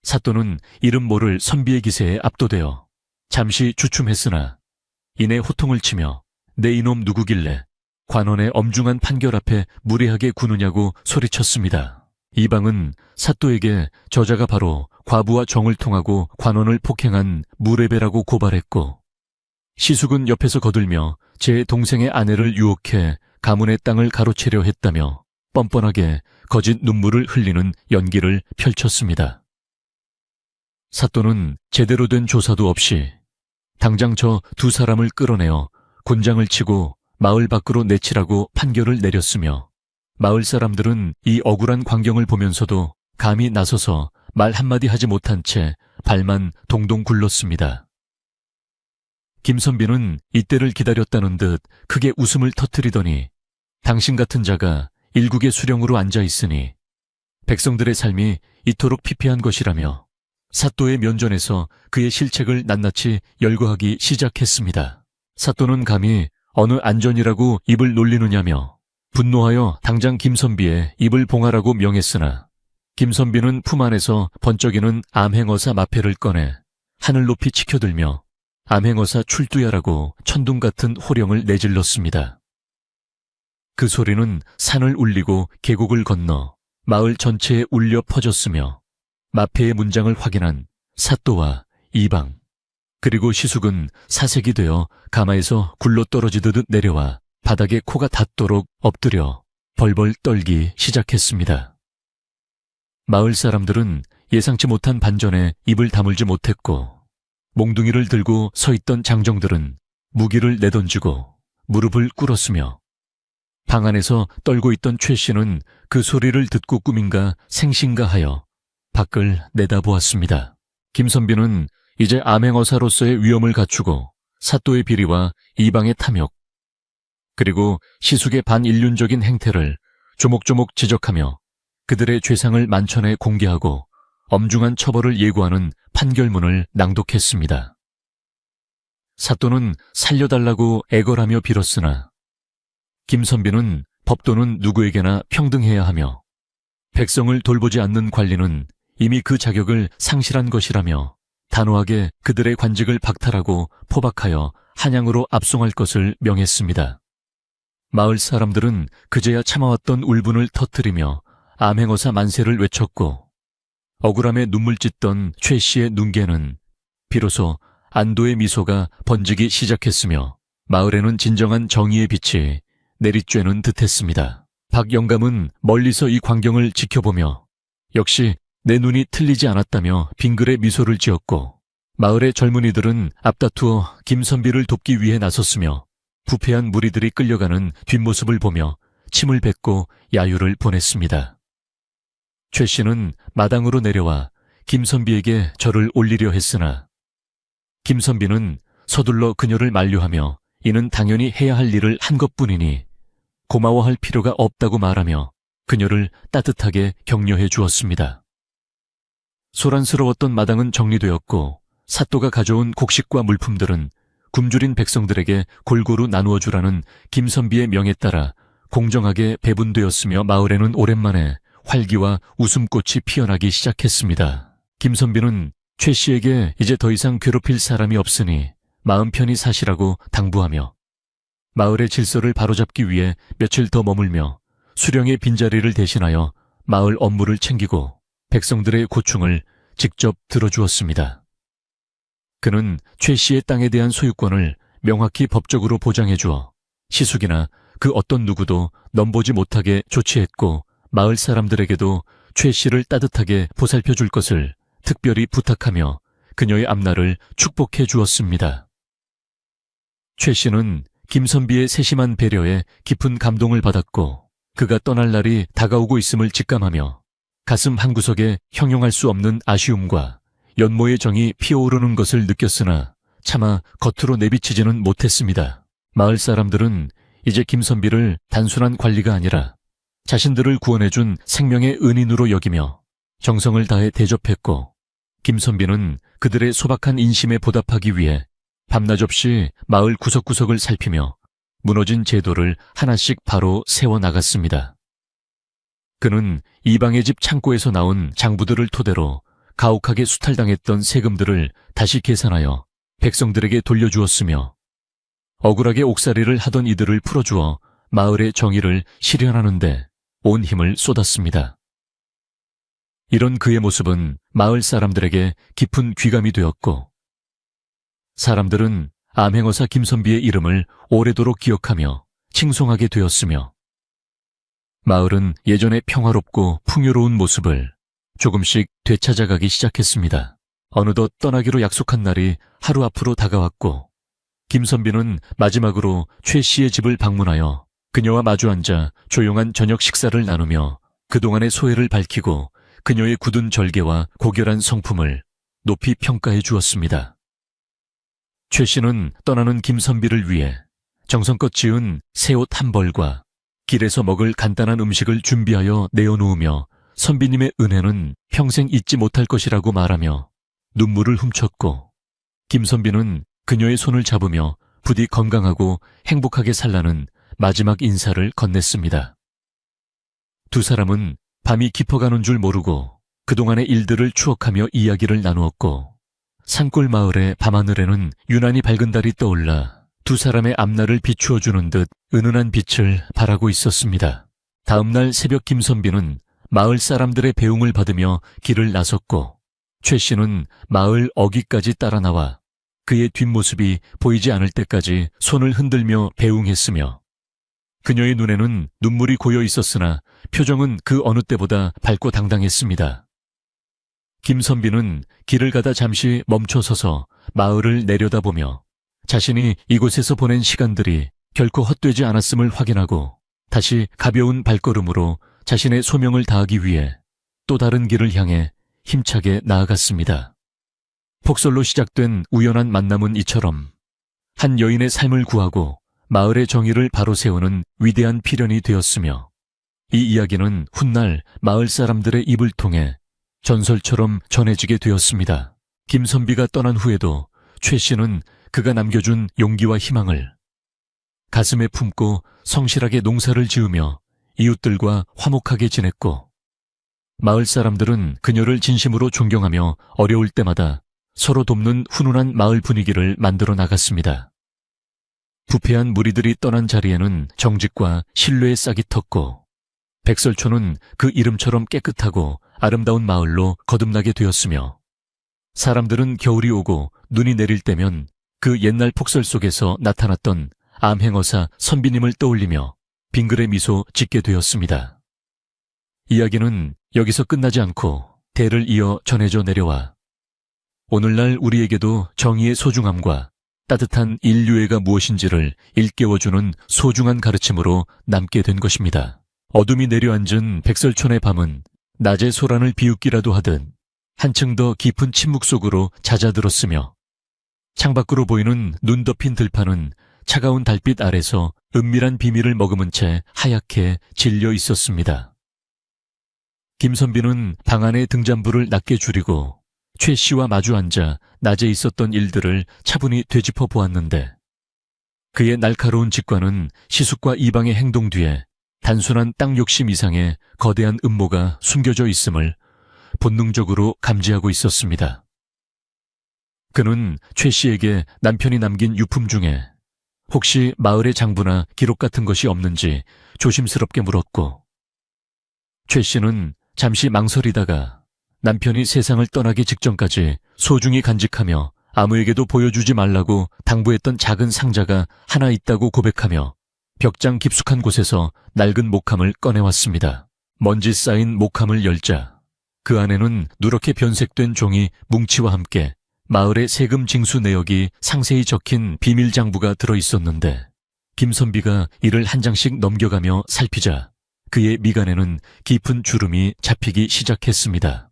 사또는 이름 모를 선비의 기세에 압도되어 잠시 주춤했으나 이내 호통을 치며 내 이놈 누구길래 관원의 엄중한 판결 앞에 무례하게 구느냐고 소리쳤습니다. 이방은 사또에게 저자가 바로 과부와 정을 통하고 관원을 폭행한 무례배라고 고발했고 시숙은 옆에서 거들며 제 동생의 아내를 유혹해 가문의 땅을 가로채려 했다며 뻔뻔하게 거짓 눈물을 흘리는 연기를 펼쳤습니다. 사또는 제대로 된 조사도 없이 당장 저 두 사람을 끌어내어 곤장을 치고 마을 밖으로 내치라고 판결을 내렸으며 마을 사람들은 이 억울한 광경을 보면서도 감히 나서서 말 한마디 하지 못한 채 발만 동동 굴렀습니다. 김선비는 이때를 기다렸다는 듯 크게 웃음을 터뜨리더니 당신 같은 자가 일국의 수령으로 앉아 있으니 백성들의 삶이 이토록 피폐한 것이라며 사또의 면전에서 그의 실책을 낱낱이 열거하기 시작했습니다. 사또는 감히 어느 안전이라고 입을 놀리느냐며 분노하여 당장 김선비의 입을 봉하라고 명했으나 김선비는 품 안에서 번쩍이는 암행어사 마패를 꺼내 하늘 높이 치켜들며 암행어사 출두야라고 천둥 같은 호령을 내질렀습니다. 그 소리는 산을 울리고 계곡을 건너 마을 전체에 울려 퍼졌으며 마패의 문장을 확인한 사또와 이방 그리고 시숙은 사색이 되어 가마에서 굴러 떨어지듯 내려와 바닥에 코가 닿도록 엎드려 벌벌 떨기 시작했습니다. 마을 사람들은 예상치 못한 반전에 입을 다물지 못했고 몽둥이를 들고 서 있던 장정들은 무기를 내던지고 무릎을 꿇었으며 방 안에서 떨고 있던 최 씨는 그 소리를 듣고 꿈인가 생신가 하여 밖을 내다보았습니다. 김선비는 이제 암행어사로서의 위엄을 갖추고 사또의 비리와 이방의 탐욕 그리고 시숙의 반인륜적인 행태를 조목조목 지적하며 그들의 죄상을 만천에 공개하고 엄중한 처벌을 예고하는 판결문을 낭독했습니다. 사또는 살려달라고 애걸하며 빌었으나 김선비는 법도는 누구에게나 평등해야 하며 백성을 돌보지 않는 관리는 이미 그 자격을 상실한 것이라며 단호하게 그들의 관직을 박탈하고 포박하여 한양으로 압송할 것을 명했습니다. 마을 사람들은 그제야 참아왔던 울분을 터뜨리며 암행어사 만세를 외쳤고 억울함에 눈물 찢던 최 씨의 눈개는 비로소 안도의 미소가 번지기 시작했으며 마을에는 진정한 정의의 빛이 내리쬐는 듯했습니다. 박 영감은 멀리서 이 광경을 지켜보며 역시 내 눈이 틀리지 않았다며 빙글에 미소를 지었고, 마을의 젊은이들은 앞다투어 김선비를 돕기 위해 나섰으며 부패한 무리들이 끌려가는 뒷모습을 보며 침을 뱉고 야유를 보냈습니다. 최 씨는 마당으로 내려와 김선비에게 절을 올리려 했으나 김선비는 서둘러 그녀를 만류하며 이는 당연히 해야 할 일을 한 것뿐이니 고마워할 필요가 없다고 말하며 그녀를 따뜻하게 격려해 주었습니다. 소란스러웠던 마당은 정리되었고 사또가 가져온 곡식과 물품들은 굶주린 백성들에게 골고루 나누어 주라는 김선비의 명에 따라 공정하게 배분되었으며 마을에는 오랜만에 활기와 웃음꽃이 피어나기 시작했습니다. 김선비는 최 씨에게 이제 더 이상 괴롭힐 사람이 없으니 마음 편히 사시라고 당부하며 마을의 질서를 바로잡기 위해 며칠 더 머물며 수령의 빈자리를 대신하여 마을 업무를 챙기고 백성들의 고충을 직접 들어주었습니다. 그는 최 씨의 땅에 대한 소유권을 명확히 법적으로 보장해 주어 시숙이나 그 어떤 누구도 넘보지 못하게 조치했고 마을 사람들에게도 최 씨를 따뜻하게 보살펴 줄 것을 특별히 부탁하며 그녀의 앞날을 축복해 주었습니다. 최 씨는 김선비의 세심한 배려에 깊은 감동을 받았고 그가 떠날 날이 다가오고 있음을 직감하며 가슴 한구석에 형용할 수 없는 아쉬움과 연모의 정이 피어오르는 것을 느꼈으나 차마 겉으로 내비치지는 못했습니다. 마을 사람들은 이제 김선비를 단순한 관리가 아니라 자신들을 구원해준 생명의 은인으로 여기며 정성을 다해 대접했고 김선비는 그들의 소박한 인심에 보답하기 위해 밤낮 없이 마을 구석구석을 살피며 무너진 제도를 하나씩 바로 세워나갔습니다. 그는 이방의 집 창고에서 나온 장부들을 토대로 가혹하게 수탈당했던 세금들을 다시 계산하여 백성들에게 돌려주었으며 억울하게 옥살이를 하던 이들을 풀어주어 마을의 정의를 실현하는 데 온 힘을 쏟았습니다. 이런 그의 모습은 마을 사람들에게 깊은 귀감이 되었고 사람들은 암행어사 김선비의 이름을 오래도록 기억하며 칭송하게 되었으며 마을은 예전의 평화롭고 풍요로운 모습을 조금씩 되찾아가기 시작했습니다. 어느덧 떠나기로 약속한 날이 하루 앞으로 다가왔고 김선비는 마지막으로 최 씨의 집을 방문하여 그녀와 마주 앉아 조용한 저녁 식사를 나누며 그동안의 소회를 밝히고 그녀의 굳은 절개와 고결한 성품을 높이 평가해 주었습니다. 최 씨는 떠나는 김선비를 위해 정성껏 지은 새 옷 한 벌과 길에서 먹을 간단한 음식을 준비하여 내어놓으며 선비님의 은혜는 평생 잊지 못할 것이라고 말하며 눈물을 훔쳤고 김선비는 그녀의 손을 잡으며 부디 건강하고 행복하게 살라는 마지막 인사를 건넸습니다. 두 사람은 밤이 깊어가는 줄 모르고 그동안의 일들을 추억하며 이야기를 나누었고 산골 마을의 밤하늘에는 유난히 밝은 달이 떠올라 두 사람의 앞날을 비추어주는 듯 은은한 빛을 발하고 있었습니다. 다음날 새벽 김선비는 마을 사람들의 배웅을 받으며 길을 나섰고 최 씨는 마을 어귀까지 따라 나와 그의 뒷모습이 보이지 않을 때까지 손을 흔들며 배웅했으며 그녀의 눈에는 눈물이 고여 있었으나 표정은 그 어느 때보다 밝고 당당했습니다. 김선비는 길을 가다 잠시 멈춰서서 마을을 내려다보며 자신이 이곳에서 보낸 시간들이 결코 헛되지 않았음을 확인하고 다시 가벼운 발걸음으로 자신의 소명을 다하기 위해 또 다른 길을 향해 힘차게 나아갔습니다. 폭설로 시작된 우연한 만남은 이처럼 한 여인의 삶을 구하고 마을의 정의를 바로 세우는 위대한 필연이 되었으며 이 이야기는 훗날 마을 사람들의 입을 통해 전설처럼 전해지게 되었습니다. 김선비가 떠난 후에도 최 씨는 그가 남겨준 용기와 희망을 가슴에 품고 성실하게 농사를 지으며 이웃들과 화목하게 지냈고 마을 사람들은 그녀를 진심으로 존경하며 어려울 때마다 서로 돕는 훈훈한 마을 분위기를 만들어 나갔습니다. 부패한 무리들이 떠난 자리에는 정직과 신뢰의 싹이 텄고 백설초는 그 이름처럼 깨끗하고 아름다운 마을로 거듭나게 되었으며 사람들은 겨울이 오고 눈이 내릴 때면 그 옛날 폭설 속에서 나타났던 암행어사 선비님을 떠올리며 빙그레 미소 짓게 되었습니다. 이야기는 여기서 끝나지 않고 대를 이어 전해져 내려와 오늘날 우리에게도 정의의 소중함과 따뜻한 인류애가 무엇인지를 일깨워주는 소중한 가르침으로 남게 된 것입니다. 어둠이 내려앉은 백설촌의 밤은 낮의 소란을 비웃기라도 하듯 한층 더 깊은 침묵 속으로 잦아들었으며 창밖으로 보이는 눈 덮인 들판은 차가운 달빛 아래서 은밀한 비밀을 머금은 채 하얗게 질려 있었습니다. 김선비는 방 안의 등잔불을 낮게 줄이고 최 씨와 마주 앉아 낮에 있었던 일들을 차분히 되짚어 보았는데 그의 날카로운 직관은 시숙과 이방의 행동 뒤에 단순한 땅 욕심 이상의 거대한 음모가 숨겨져 있음을 본능적으로 감지하고 있었습니다. 그는 최 씨에게 남편이 남긴 유품 중에 혹시 마을의 장부나 기록 같은 것이 없는지 조심스럽게 물었고 최 씨는 잠시 망설이다가 남편이 세상을 떠나기 직전까지 소중히 간직하며 아무에게도 보여주지 말라고 당부했던 작은 상자가 하나 있다고 고백하며 벽장 깊숙한 곳에서 낡은 목함을 꺼내왔습니다. 먼지 쌓인 목함을 열자 그 안에는 누렇게 변색된 종이 뭉치와 함께 마을의 세금 징수 내역이 상세히 적힌 비밀 장부가 들어있었는데 김선비가 이를 한 장씩 넘겨가며 살피자 그의 미간에는 깊은 주름이 잡히기 시작했습니다.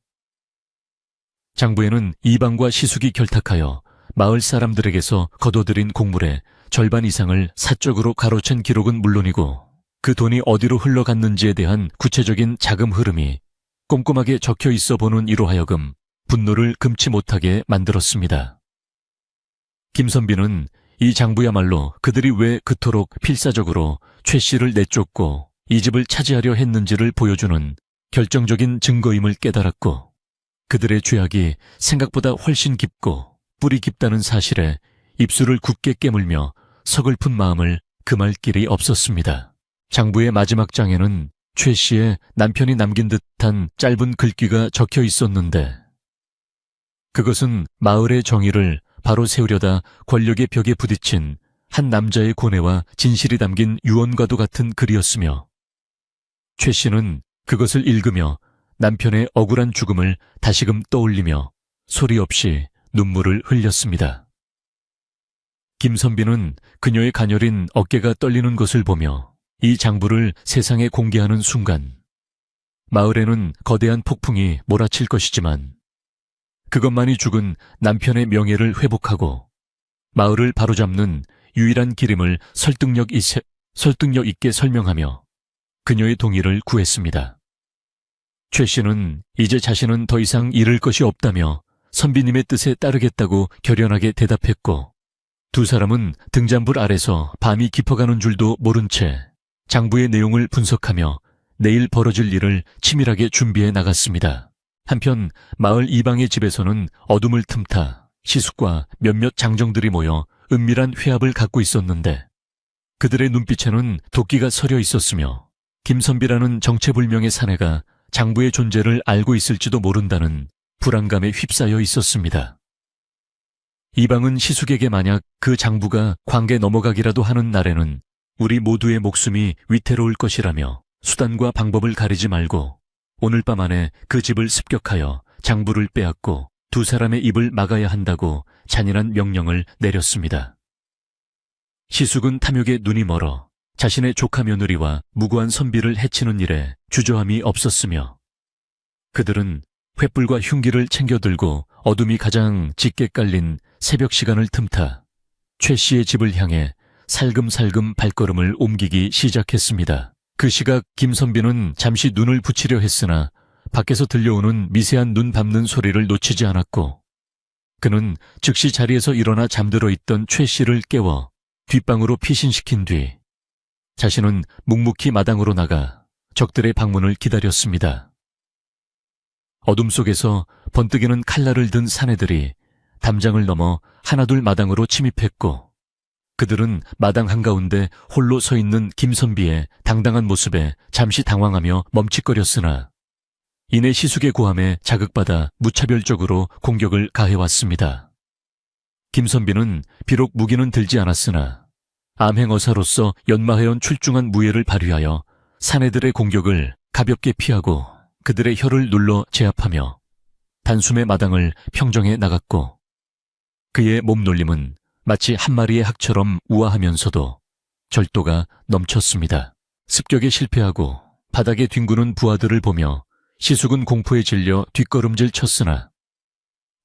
장부에는 이방과 시숙이 결탁하여 마을 사람들에게서 거둬들인 곡물의 절반 이상을 사적으로 가로챈 기록은 물론이고 그 돈이 어디로 흘러갔는지에 대한 구체적인 자금 흐름이 꼼꼼하게 적혀 있어 보는 이로 하여금 분노를 금치 못하게 만들었습니다. 김선비는 이 장부야말로 그들이 왜 그토록 필사적으로 최 씨를 내쫓고 이 집을 차지하려 했는지를 보여주는 결정적인 증거임을 깨달았고 그들의 죄악이 생각보다 훨씬 깊고 뿌리 깊다는 사실에 입술을 굳게 깨물며 서글픈 마음을 금할 길이 없었습니다. 장부의 마지막 장에는 최 씨의 남편이 남긴 듯한 짧은 글귀가 적혀 있었는데 그것은 마을의 정의를 바로 세우려다 권력의 벽에 부딪힌 한 남자의 고뇌와 진실이 담긴 유언과도 같은 글이었으며 최 씨는 그것을 읽으며 남편의 억울한 죽음을 다시금 떠올리며 소리 없이 눈물을 흘렸습니다. 김선비는 그녀의 가녀린 어깨가 떨리는 것을 보며 이 장부를 세상에 공개하는 순간 마을에는 거대한 폭풍이 몰아칠 것이지만 그것만이 죽은 남편의 명예를 회복하고 마을을 바로잡는 유일한 길임을 설득력 있게 설명하며 그녀의 동의를 구했습니다. 최 씨는 이제 자신은 더 이상 잃을 것이 없다며 선비님의 뜻에 따르겠다고 결연하게 대답했고 두 사람은 등잔불 아래서 밤이 깊어가는 줄도 모른 채 장부의 내용을 분석하며 내일 벌어질 일을 치밀하게 준비해 나갔습니다. 한편 마을 이방의 집에서는 어둠을 틈타 시숙과 몇몇 장정들이 모여 은밀한 회합을 갖고 있었는데 그들의 눈빛에는 도끼가 서려 있었으며 김선비라는 정체불명의 사내가 장부의 존재를 알고 있을지도 모른다는 불안감에 휩싸여 있었습니다. 이방은 시숙에게 만약 그 장부가 광계 넘어가기라도 하는 날에는 우리 모두의 목숨이 위태로울 것이라며 수단과 방법을 가리지 말고 오늘 밤 안에 그 집을 습격하여 장부를 빼앗고 두 사람의 입을 막아야 한다고 잔인한 명령을 내렸습니다. 시숙은 탐욕에 눈이 멀어 자신의 조카 며느리와 무고한 선비를 해치는 일에 주저함이 없었으며 그들은 횃불과 흉기를 챙겨들고 어둠이 가장 짙게 깔린 새벽 시간을 틈타 최 씨의 집을 향해 살금살금 발걸음을 옮기기 시작했습니다. 그 시각 김선비는 잠시 눈을 붙이려 했으나 밖에서 들려오는 미세한 눈 밟는 소리를 놓치지 않았고 그는 즉시 자리에서 일어나 잠들어 있던 최 씨를 깨워 뒷방으로 피신시킨 뒤 자신은 묵묵히 마당으로 나가 적들의 방문을 기다렸습니다. 어둠 속에서 번뜩이는 칼날을 든 사내들이 담장을 넘어 하나둘 마당으로 침입했고 그들은 마당 한가운데 홀로 서 있는 김선비의 당당한 모습에 잠시 당황하며 멈칫거렸으나 이내 시숙의 고함에 자극받아 무차별적으로 공격을 가해왔습니다. 김선비는 비록 무기는 들지 않았으나 암행어사로서 연마해온 출중한 무예를 발휘하여 사내들의 공격을 가볍게 피하고 그들의 혀를 눌러 제압하며 단숨에 마당을 평정해 나갔고 그의 몸놀림은 마치 한 마리의 학처럼 우아하면서도 절도가 넘쳤습니다. 습격에 실패하고 바닥에 뒹구는 부하들을 보며 시숙은 공포에 질려 뒷걸음질 쳤으나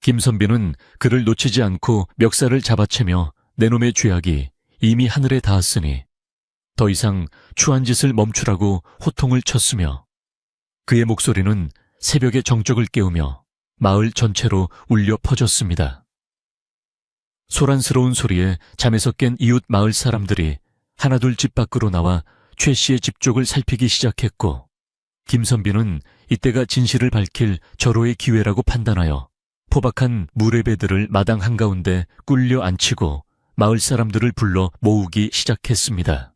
김선비는 그를 놓치지 않고 멱살을 잡아채며 내놈의 죄악이 이미 하늘에 닿았으니 더 이상 추한 짓을 멈추라고 호통을 쳤으며 그의 목소리는 새벽의 정적을 깨우며 마을 전체로 울려 퍼졌습니다. 소란스러운 소리에 잠에서 깬 이웃 마을 사람들이 하나둘 집 밖으로 나와 최 씨의 집 쪽을 살피기 시작했고 김선비는 이때가 진실을 밝힐 절호의 기회라고 판단하여 포박한 무례배들을 마당 한가운데 꿀려 앉히고 마을 사람들을 불러 모으기 시작했습니다.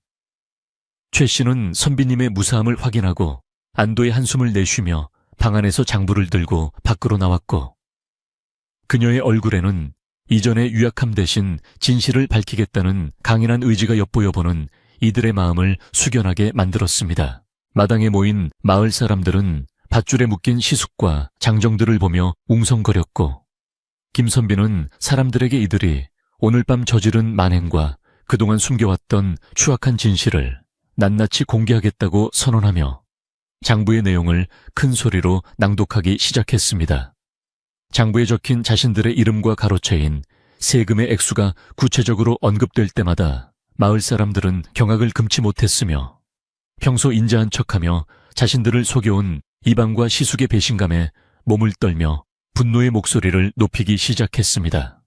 최 씨는 선비님의 무사함을 확인하고 안도의 한숨을 내쉬며 방 안에서 장부를 들고 밖으로 나왔고 그녀의 얼굴에는 이전의 유약함 대신 진실을 밝히겠다는 강인한 의지가 엿보여 보는 이들의 마음을 숙연하게 만들었습니다. 마당에 모인 마을 사람들은 밧줄에 묶인 시숙과 장정들을 보며 웅성거렸고 김선비는 사람들에게 이들이 오늘 밤 저지른 만행과 그동안 숨겨왔던 추악한 진실을 낱낱이 공개하겠다고 선언하며 장부의 내용을 큰 소리로 낭독하기 시작했습니다. 장부에 적힌 자신들의 이름과 가로채인 세금의 액수가 구체적으로 언급될 때마다 마을 사람들은 경악을 금치 못했으며 평소 인자한 척하며 자신들을 속여온 이방과 시숙의 배신감에 몸을 떨며 분노의 목소리를 높이기 시작했습니다.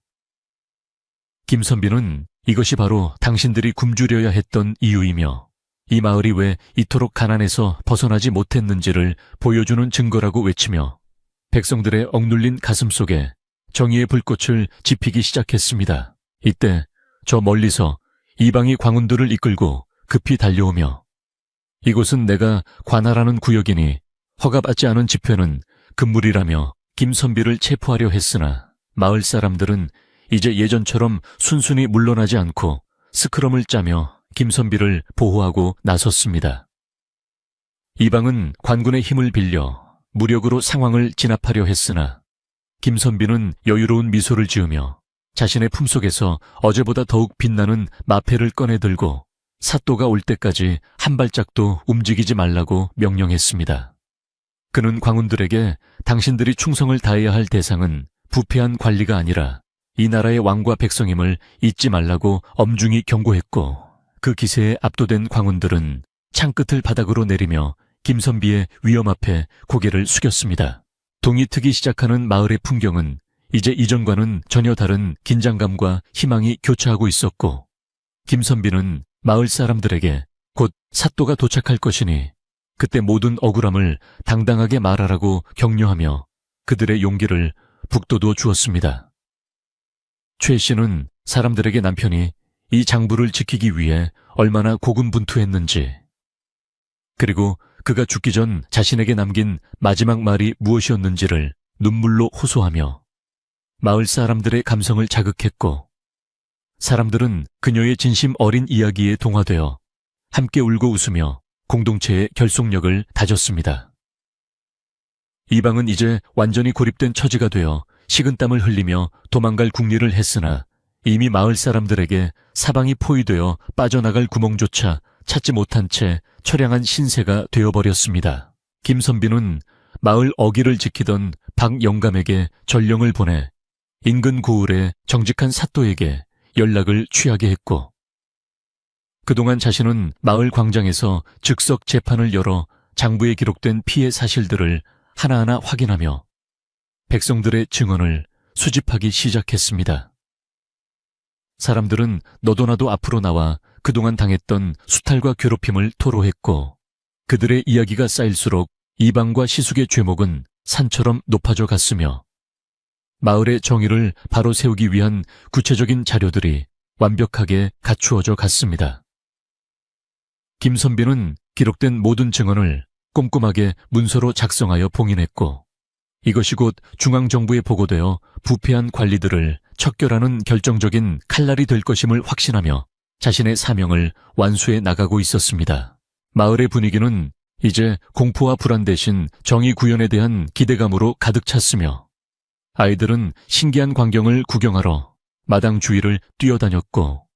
김선비는 이것이 바로 당신들이 굶주려야 했던 이유이며 이 마을이 왜 이토록 가난해서 벗어나지 못했는지를 보여주는 증거라고 외치며 백성들의 억눌린 가슴 속에 정의의 불꽃을 지피기 시작했습니다. 이때 저 멀리서 이방이 광운들을 이끌고 급히 달려오며 이곳은 내가 관할하는 구역이니 허가받지 않은 집회는 금물이라며 김선비를 체포하려 했으나 마을 사람들은 이제 예전처럼 순순히 물러나지 않고 스크럼을 짜며 김선비를 보호하고 나섰습니다. 이방은 관군의 힘을 빌려 무력으로 상황을 진압하려 했으나 김선비는 여유로운 미소를 지으며 자신의 품속에서 어제보다 더욱 빛나는 마패를 꺼내들고 사또가 올 때까지 한 발짝도 움직이지 말라고 명령했습니다. 그는 광운들에게 당신들이 충성을 다해야 할 대상은 부패한 관리가 아니라 이 나라의 왕과 백성임을 잊지 말라고 엄중히 경고했고 그 기세에 압도된 광운들은 창끝을 바닥으로 내리며 김선비의 위험 앞에 고개를 숙였습니다. 동이 트기 시작하는 마을의 풍경은 이제 이전과는 전혀 다른 긴장감과 희망이 교차하고 있었고 김선비는 마을 사람들에게 곧 사또가 도착할 것이니 그때 모든 억울함을 당당하게 말하라고 격려하며 그들의 용기를 북돋워 주었습니다. 최 씨는 사람들에게 남편이 이 장부를 지키기 위해 얼마나 고군분투했는지 그리고 그가 죽기 전 자신에게 남긴 마지막 말이 무엇이었는지를 눈물로 호소하며 마을 사람들의 감성을 자극했고 사람들은 그녀의 진심 어린 이야기에 동화되어 함께 울고 웃으며 공동체의 결속력을 다졌습니다. 이방은 이제 완전히 고립된 처지가 되어 식은땀을 흘리며 도망갈 궁리를 했으나 이미 마을 사람들에게 사방이 포위되어 빠져나갈 구멍조차 찾지 못한 채 처량한 신세가 되어버렸습니다. 김선비는 마을 어기를 지키던 박영감에게 전령을 보내 인근 고을의 정직한 사또에게 연락을 취하게 했고 그동안 자신은 마을 광장에서 즉석 재판을 열어 장부에 기록된 피해 사실들을 하나하나 확인하며 백성들의 증언을 수집하기 시작했습니다. 사람들은 너도나도 앞으로 나와 그동안 당했던 수탈과 괴롭힘을 토로했고 그들의 이야기가 쌓일수록 이방과 시숙의 죄목은 산처럼 높아져 갔으며 마을의 정의를 바로 세우기 위한 구체적인 자료들이 완벽하게 갖추어져 갔습니다. 김선비는 기록된 모든 증언을 꼼꼼하게 문서로 작성하여 봉인했고 이것이 곧 중앙정부에 보고되어 부패한 관리들을 척결하는 결정적인 칼날이 될 것임을 확신하며 자신의 사명을 완수해 나가고 있었습니다. 마을의 분위기는 이제 공포와 불안 대신 정의 구현에 대한 기대감으로 가득 찼으며 아이들은 신기한 광경을 구경하러 마당 주위를 뛰어다녔고,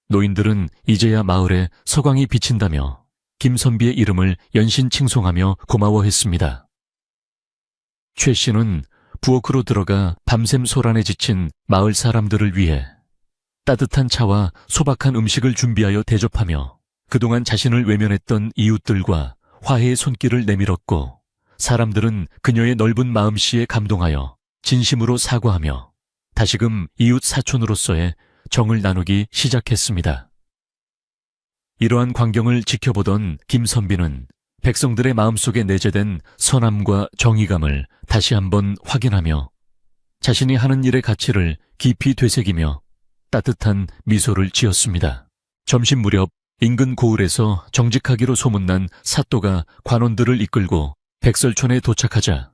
노인들은 이제야 마을에 서광이 비친다며 김선비의 이름을 연신 칭송하며 고마워했습니다. 최 씨는 부엌으로 들어가 밤샘 소란에 지친 마을 사람들을 위해 따뜻한 차와 소박한 음식을 준비하여 대접하며 그동안 자신을 외면했던 이웃들과 화해의 손길을 내밀었고, 사람들은 그녀의 넓은 마음씨에 감동하여 진심으로 사과하며 다시금 이웃 사촌으로서의 정을 나누기 시작했습니다. 이러한 광경을 지켜보던 김선비는 백성들의 마음속에 내재된 선함과 정의감을 다시 한번 확인하며 자신이 하는 일의 가치를 깊이 되새기며 따뜻한 미소를 지었습니다. 점심 무렵 인근 고을에서 정직하기로 소문난 사또가 관원들을 이끌고 백설촌에 도착하자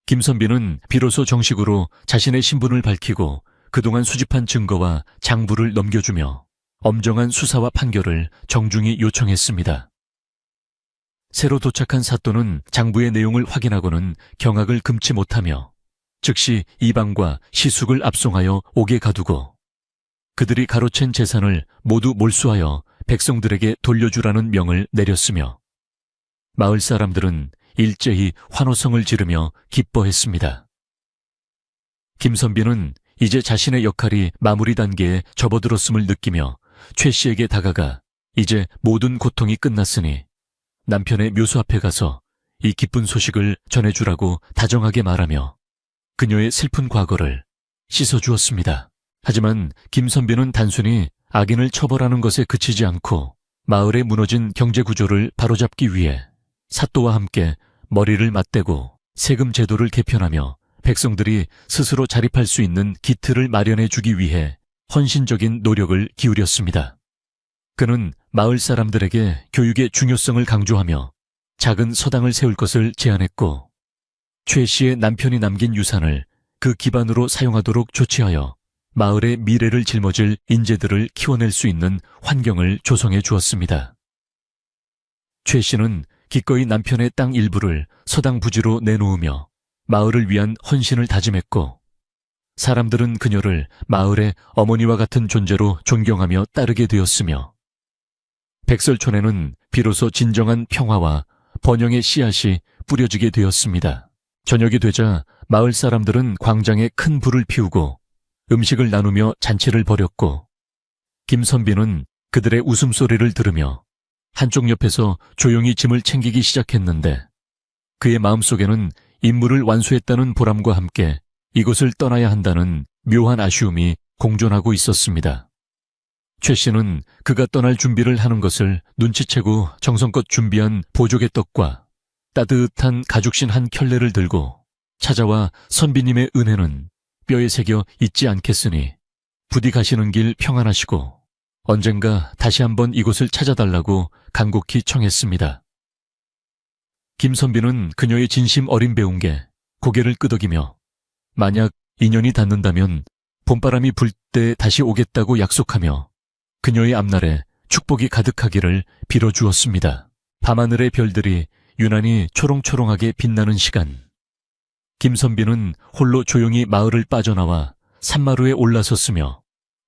김선비는 비로소 정식으로 자신의 신분을 밝히고 그동안 수집한 증거와 장부를 넘겨주며 엄정한 수사와 판결을 정중히 요청했습니다. 새로 도착한 사또는 장부의 내용을 확인하고는 경악을 금치 못하며 즉시 이방과 시숙을 압송하여 옥에 가두고 그들이 가로챈 재산을 모두 몰수하여 백성들에게 돌려주라는 명을 내렸으며 마을 사람들은 일제히 환호성을 지르며 기뻐했습니다. 김선비는 이제 자신의 역할이 마무리 단계에 접어들었음을 느끼며 최 씨에게 다가가 이제 모든 고통이 끝났으니 남편의 묘소 앞에 가서 이 기쁜 소식을 전해주라고 다정하게 말하며 그녀의 슬픈 과거를 씻어주었습니다. 하지만 김선비는 단순히 악인을 처벌하는 것에 그치지 않고 마을에 무너진 경제구조를 바로잡기 위해 사또와 함께 머리를 맞대고 세금 제도를 개편하며 백성들이 스스로 자립할 수 있는 기틀을 마련해 주기 위해 헌신적인 노력을 기울였습니다. 그는 마을 사람들에게 교육의 중요성을 강조하며 작은 서당을 세울 것을 제안했고 최 씨의 남편이 남긴 유산을 그 기반으로 사용하도록 조치하여 마을의 미래를 짊어질 인재들을 키워낼 수 있는 환경을 조성해 주었습니다. 최 씨는 기꺼이 남편의 땅 일부를 서당 부지로 내놓으며 마을을 위한 헌신을 다짐했고 사람들은 그녀를 마을의 어머니와 같은 존재로 존경하며 따르게 되었으며 백설촌에는 비로소 진정한 평화와 번영의 씨앗이 뿌려지게 되었습니다. 저녁이 되자 마을 사람들은 광장에 큰 불을 피우고 음식을 나누며 잔치를 벌였고 김선비는 그들의 웃음소리를 들으며 한쪽 옆에서 조용히 짐을 챙기기 시작했는데 그의 마음속에는 임무를 완수했다는 보람과 함께 이곳을 떠나야 한다는 묘한 아쉬움이 공존하고 있었습니다. 최 씨는 그가 떠날 준비를 하는 것을 눈치채고 정성껏 준비한 보조개 떡과 따뜻한 가죽신 한 켤레를 들고 찾아와 선비님의 은혜는 뼈에 새겨 잊지 않겠으니 부디 가시는 길 평안하시고 언젠가 다시 한번 이곳을 찾아달라고 간곡히 청했습니다. 김선비는 그녀의 진심 어린 배웅에 고개를 끄덕이며 만약 인연이 닿는다면 봄바람이 불 때 다시 오겠다고 약속하며 그녀의 앞날에 축복이 가득하기를 빌어주었습니다. 밤하늘의 별들이 유난히 초롱초롱하게 빛나는 시간. 김선비는 홀로 조용히 마을을 빠져나와 산마루에 올라섰으며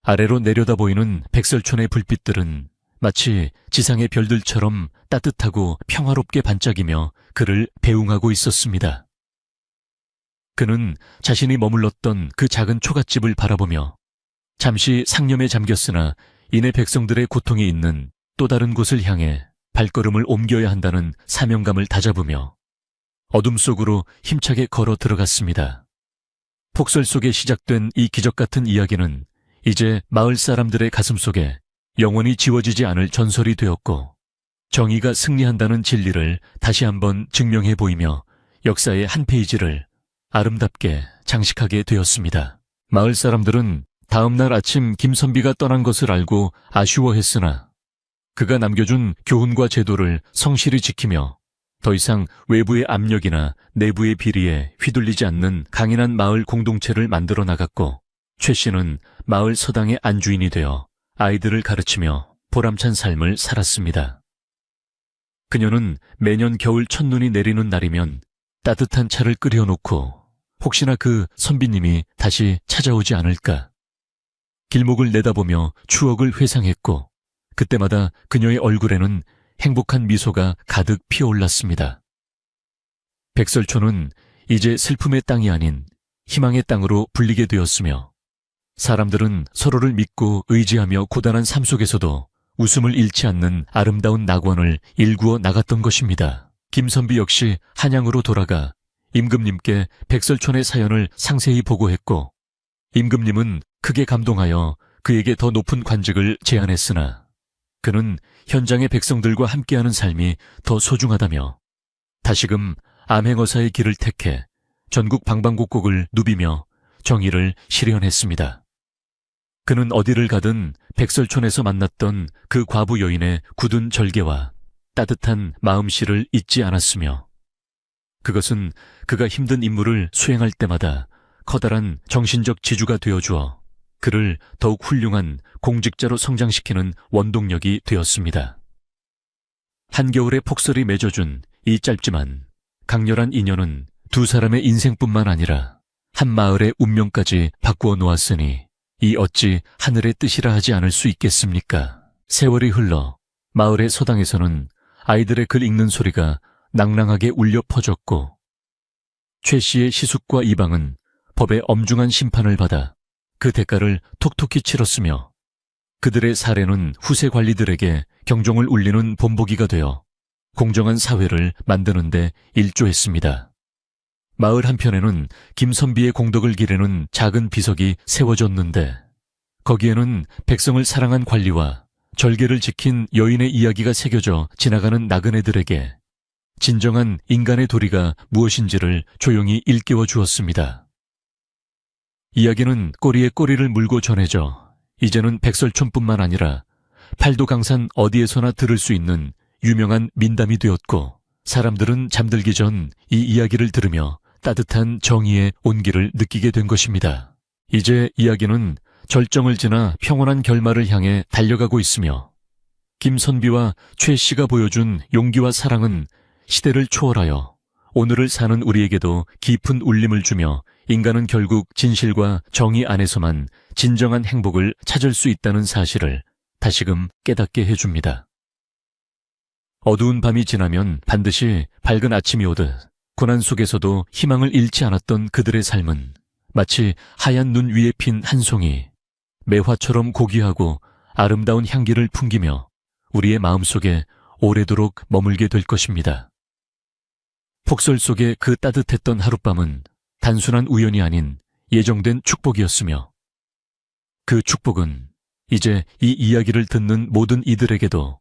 아래로 내려다 보이는 백설촌의 불빛들은 마치 지상의 별들처럼 따뜻하고 평화롭게 반짝이며 그를 배웅하고 있었습니다. 그는 자신이 머물렀던 그 작은 초갓집을 바라보며 잠시 상념에 잠겼으나 이내 백성들의 고통이 있는 또 다른 곳을 향해 발걸음을 옮겨야 한다는 사명감을 다잡으며 어둠 속으로 힘차게 걸어 들어갔습니다. 폭설 속에 시작된 이 기적 같은 이야기는 이제 마을 사람들의 가슴 속에 영원히 지워지지 않을 전설이 되었고 정의가 승리한다는 진리를 다시 한번 증명해 보이며 역사의 한 페이지를 아름답게 장식하게 되었습니다. 마을 사람들은 다음 날 아침 김선비가 떠난 것을 알고 아쉬워했으나 그가 남겨준 교훈과 제도를 성실히 지키며 더 이상 외부의 압력이나 내부의 비리에 휘둘리지 않는 강인한 마을 공동체를 만들어 나갔고 최 씨는 마을 서당의 안주인이 되어 아이들을 가르치며 보람찬 삶을 살았습니다. 그녀는 매년 겨울 첫눈이 내리는 날이면 따뜻한 차를 끓여놓고 혹시나 그 선비님이 다시 찾아오지 않을까. 길목을 내다보며 추억을 회상했고 그때마다 그녀의 얼굴에는 행복한 미소가 가득 피어올랐습니다. 백설촌은 이제 슬픔의 땅이 아닌 희망의 땅으로 불리게 되었으며 사람들은 서로를 믿고 의지하며 고단한 삶 속에서도 웃음을 잃지 않는 아름다운 낙원을 일구어 나갔던 것입니다. 김선비 역시 한양으로 돌아가 임금님께 백설촌의 사연을 상세히 보고했고 임금님은 크게 감동하여 그에게 더 높은 관직을 제안했으나 그는 현장의 백성들과 함께하는 삶이 더 소중하다며 다시금 암행어사의 길을 택해 전국 방방곡곡을 누비며 정의를 실현했습니다. 그는 어디를 가든 백설촌에서 만났던 그 과부 여인의 굳은 절개와 따뜻한 마음씨를 잊지 않았으며 그것은 그가 힘든 임무를 수행할 때마다 커다란 정신적 지주가 되어주어 그를 더욱 훌륭한 공직자로 성장시키는 원동력이 되었습니다. 한겨울의 폭설이 맺어준 이 짧지만 강렬한 인연은 두 사람의 인생뿐만 아니라 한 마을의 운명까지 바꾸어 놓았으니 이 어찌 하늘의 뜻이라 하지 않을 수 있겠습니까? 세월이 흘러 마을의 서당에서는 아이들의 글 읽는 소리가 낭랑하게 울려 퍼졌고 최 씨의 시숙과 이방은 법의 엄중한 심판을 받아 그 대가를 톡톡히 치렀으며 그들의 사례는 후세 관리들에게 경종을 울리는 본보기가 되어 공정한 사회를 만드는 데 일조했습니다. 마을 한편에는 김선비의 공덕을 기리는 작은 비석이 세워졌는데 거기에는 백성을 사랑한 관리와 절개를 지킨 여인의 이야기가 새겨져 지나가는 나그네들에게 진정한 인간의 도리가 무엇인지를 조용히 일깨워 주었습니다. 이야기는 꼬리에 꼬리를 물고 전해져 이제는 백설촌뿐만 아니라 팔도강산 어디에서나 들을 수 있는 유명한 민담이 되었고 사람들은 잠들기 전 이 이야기를 들으며 따뜻한 정의의 온기를 느끼게 된 것입니다. 이제 이야기는 절정을 지나 평온한 결말을 향해 달려가고 있으며 김선비와 최 씨가 보여준 용기와 사랑은 시대를 초월하여 오늘을 사는 우리에게도 깊은 울림을 주며 인간은 결국 진실과 정의 안에서만 진정한 행복을 찾을 수 있다는 사실을 다시금 깨닫게 해줍니다. 어두운 밤이 지나면 반드시 밝은 아침이 오듯 고난 속에서도 희망을 잃지 않았던 그들의 삶은 마치 하얀 눈 위에 핀 한 송이 매화처럼 고귀하고 아름다운 향기를 풍기며 우리의 마음속에 오래도록 머물게 될 것입니다. 폭설 속의 그 따뜻했던 하룻밤은 단순한 우연이 아닌 예정된 축복이었으며 그 축복은 이제 이 이야기를 듣는 모든 이들에게도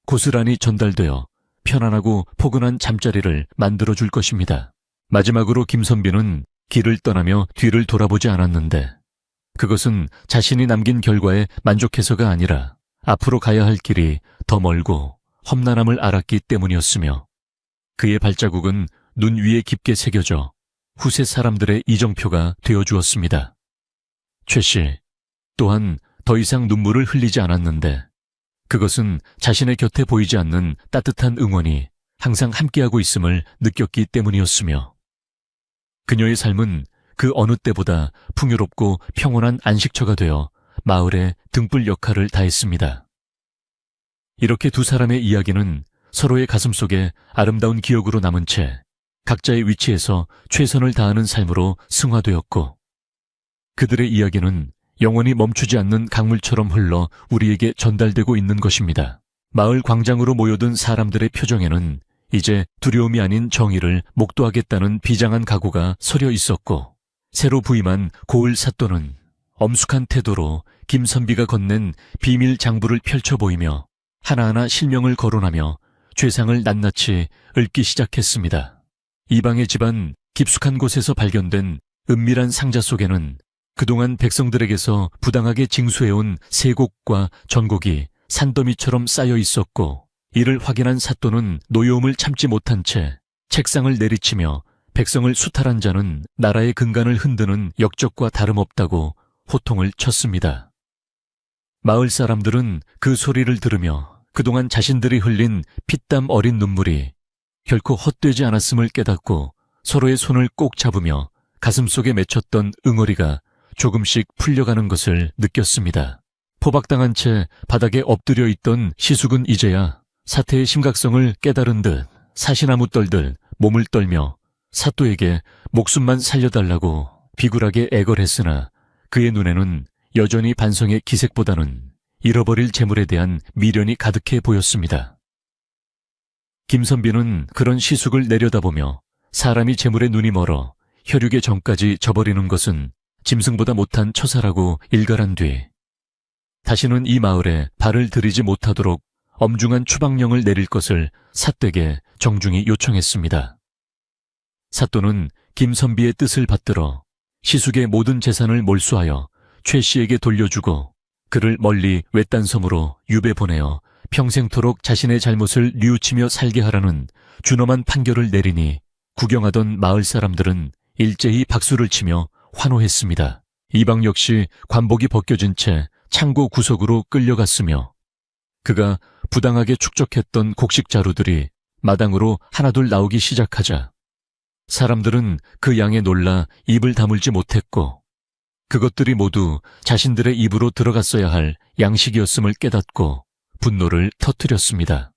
고스란히 전달되어 편안하고 포근한 잠자리를 만들어줄 것입니다. 마지막으로 김선비는 길을 떠나며 뒤를 돌아보지 않았는데 그것은 자신이 남긴 결과에 만족해서가 아니라 앞으로 가야 할 길이 더 멀고 험난함을 알았기 때문이었으며 그의 발자국은 눈 위에 깊게 새겨져 후세 사람들의 이정표가 되어주었습니다. 최 씨 또한 더 이상 눈물을 흘리지 않았는데 그것은 자신의 곁에 보이지 않는 따뜻한 응원이 항상 함께하고 있음을 느꼈기 때문이었으며 그녀의 삶은 그 어느 때보다 풍요롭고 평온한 안식처가 되어 마을의 등불 역할을 다했습니다. 이렇게 두 사람의 이야기는 서로의 가슴속에 아름다운 기억으로 남은 채 각자의 위치에서 최선을 다하는 삶으로 승화되었고 그들의 이야기는 영원히 멈추지 않는 강물처럼 흘러 우리에게 전달되고 있는 것입니다. 마을 광장으로 모여든 사람들의 표정에는 이제 두려움이 아닌 정의를 목도하겠다는 비장한 각오가 서려 있었고 새로 부임한 고을 사또는 엄숙한 태도로 김선비가 건넨 비밀 장부를 펼쳐 보이며 하나하나 실명을 거론하며 죄상을 낱낱이 읊기 시작했습니다. 이방의 집안 깊숙한 곳에서 발견된 은밀한 상자 속에는 그동안 백성들에게서 부당하게 징수해온 세곡과 전곡이 산더미처럼 쌓여 있었고 이를 확인한 사또는 노여움을 참지 못한 채 책상을 내리치며 백성을 수탈한 자는 나라의 근간을 흔드는 역적과 다름없다고 호통을 쳤습니다. 마을 사람들은 그 소리를 들으며 그동안 자신들이 흘린 피땀 어린 눈물이 결코 헛되지 않았음을 깨닫고 서로의 손을 꼭 잡으며 가슴속에 맺혔던 응어리가 조금씩 풀려가는 것을 느꼈습니다. 포박당한 채 바닥에 엎드려 있던 시숙은 이제야 사태의 심각성을 깨달은 듯 사시나무 떨듯 몸을 떨며 사또에게 목숨만 살려달라고 비굴하게 애걸했으나 그의 눈에는 여전히 반성의 기색보다는 잃어버릴 재물에 대한 미련이 가득해 보였습니다. 김선비는 그런 시숙을 내려다보며 사람이 재물에 눈이 멀어 혈육의 정까지 져버리는 것은 짐승보다 못한 처사라고 일갈한 뒤 다시는 이 마을에 발을 들이지 못하도록 엄중한 추방령을 내릴 것을 사댁에 정중히 요청했습니다. 사또는 김선비의 뜻을 받들어 시숙의 모든 재산을 몰수하여 최 씨에게 돌려주고 그를 멀리 외딴 섬으로 유배 보내어 평생토록 자신의 잘못을 뉘우치며 살게 하라는 준엄한 판결을 내리니 구경하던 마을 사람들은 일제히 박수를 치며 환호했습니다. 이방 역시 관복이 벗겨진 채 창고 구석으로 끌려갔으며 그가 부당하게 축적했던 곡식 자루들이 마당으로 하나둘 나오기 시작하자 사람들은 그 양에 놀라 입을 다물지 못했고 그것들이 모두 자신들의 입으로 들어갔어야 할 양식이었음을 깨닫고 분노를 터뜨렸습니다.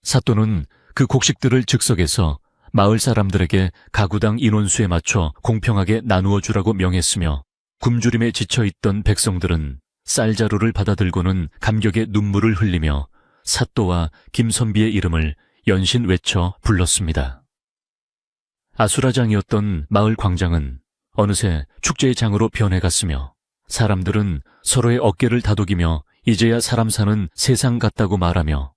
사또는 그 곡식들을 즉석에서 마을 사람들에게 가구당 인원수에 맞춰 공평하게 나누어 주라고 명했으며 굶주림에 지쳐있던 백성들은 쌀자루를 받아들고는 감격의 눈물을 흘리며 사또와 김선비의 이름을 연신 외쳐 불렀습니다. 아수라장이었던 마을 광장은 어느새 축제의 장으로 변해갔으며 사람들은 서로의 어깨를 다독이며 이제야 사람 사는 세상 같다고 말하며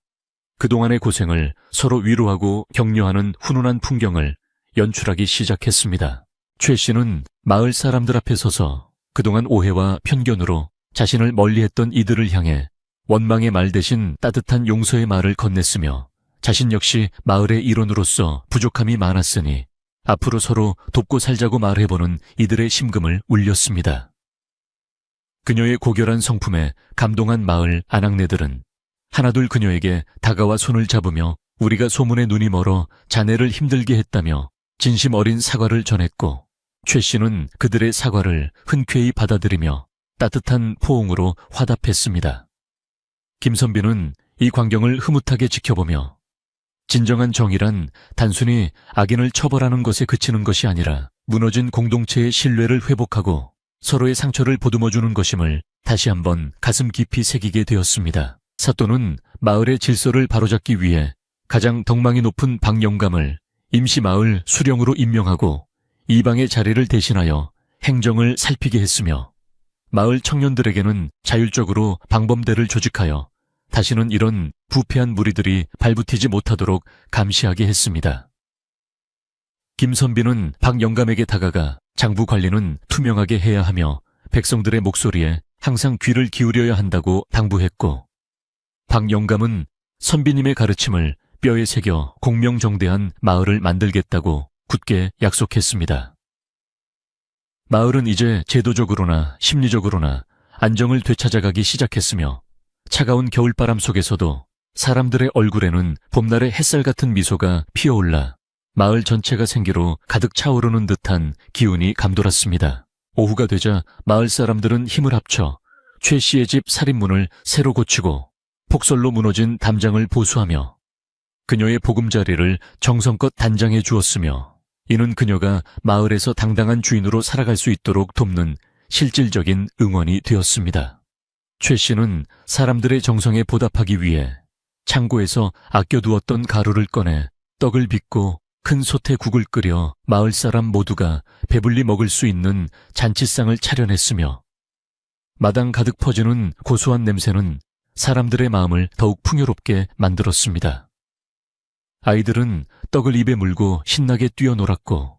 그동안의 고생을 서로 위로하고 격려하는 훈훈한 풍경을 연출하기 시작했습니다. 최 씨는 마을 사람들 앞에 서서 그동안 오해와 편견으로 자신을 멀리했던 이들을 향해 원망의 말 대신 따뜻한 용서의 말을 건넸으며 자신 역시 마을의 일원으로서 부족함이 많았으니 앞으로 서로 돕고 살자고 말해보는 이들의 심금을 울렸습니다. 그녀의 고결한 성품에 감동한 마을 아낙네들은 하나둘 그녀에게 다가와 손을 잡으며 우리가 소문에 눈이 멀어 자네를 힘들게 했다며 진심 어린 사과를 전했고 최 씨는 그들의 사과를 흔쾌히 받아들이며 따뜻한 포옹으로 화답했습니다. 김선비는 이 광경을 흐뭇하게 지켜보며 진정한 정의란 단순히 악인을 처벌하는 것에 그치는 것이 아니라 무너진 공동체의 신뢰를 회복하고 서로의 상처를 보듬어주는 것임을 다시 한번 가슴 깊이 새기게 되었습니다. 사또는 마을의 질서를 바로잡기 위해 가장 덕망이 높은 박영감을 임시 마을 수령으로 임명하고 이방의 자리를 대신하여 행정을 살피게 했으며 마을 청년들에게는 자율적으로 방범대를 조직하여 다시는 이런 부패한 무리들이 발붙이지 못하도록 감시하게 했습니다. 김선비는 박영감에게 다가가 장부 관리는 투명하게 해야 하며 백성들의 목소리에 항상 귀를 기울여야 한다고 당부했고 박영감은 선비님의 가르침을 뼈에 새겨 공명정대한 마을을 만들겠다고 굳게 약속했습니다. 마을은 이제 제도적으로나 심리적으로나 안정을 되찾아가기 시작했으며 차가운 겨울바람 속에서도 사람들의 얼굴에는 봄날의 햇살 같은 미소가 피어올라 마을 전체가 생기로 가득 차오르는 듯한 기운이 감돌았습니다. 오후가 되자 마을 사람들은 힘을 합쳐 최 씨의 집 살인문을 새로 고치고 폭설로 무너진 담장을 보수하며 그녀의 보금자리를 정성껏 단장해 주었으며 이는 그녀가 마을에서 당당한 주인으로 살아갈 수 있도록 돕는 실질적인 응원이 되었습니다. 최 씨는 사람들의 정성에 보답하기 위해 창고에서 아껴두었던 가루를 꺼내 떡을 빚고 큰 솥에 국을 끓여 마을 사람 모두가 배불리 먹을 수 있는 잔치상을 차려냈으며 마당 가득 퍼지는 고소한 냄새는 사람들의 마음을 더욱 풍요롭게 만들었습니다. 아이들은 떡을 입에 물고 신나게 뛰어놀았고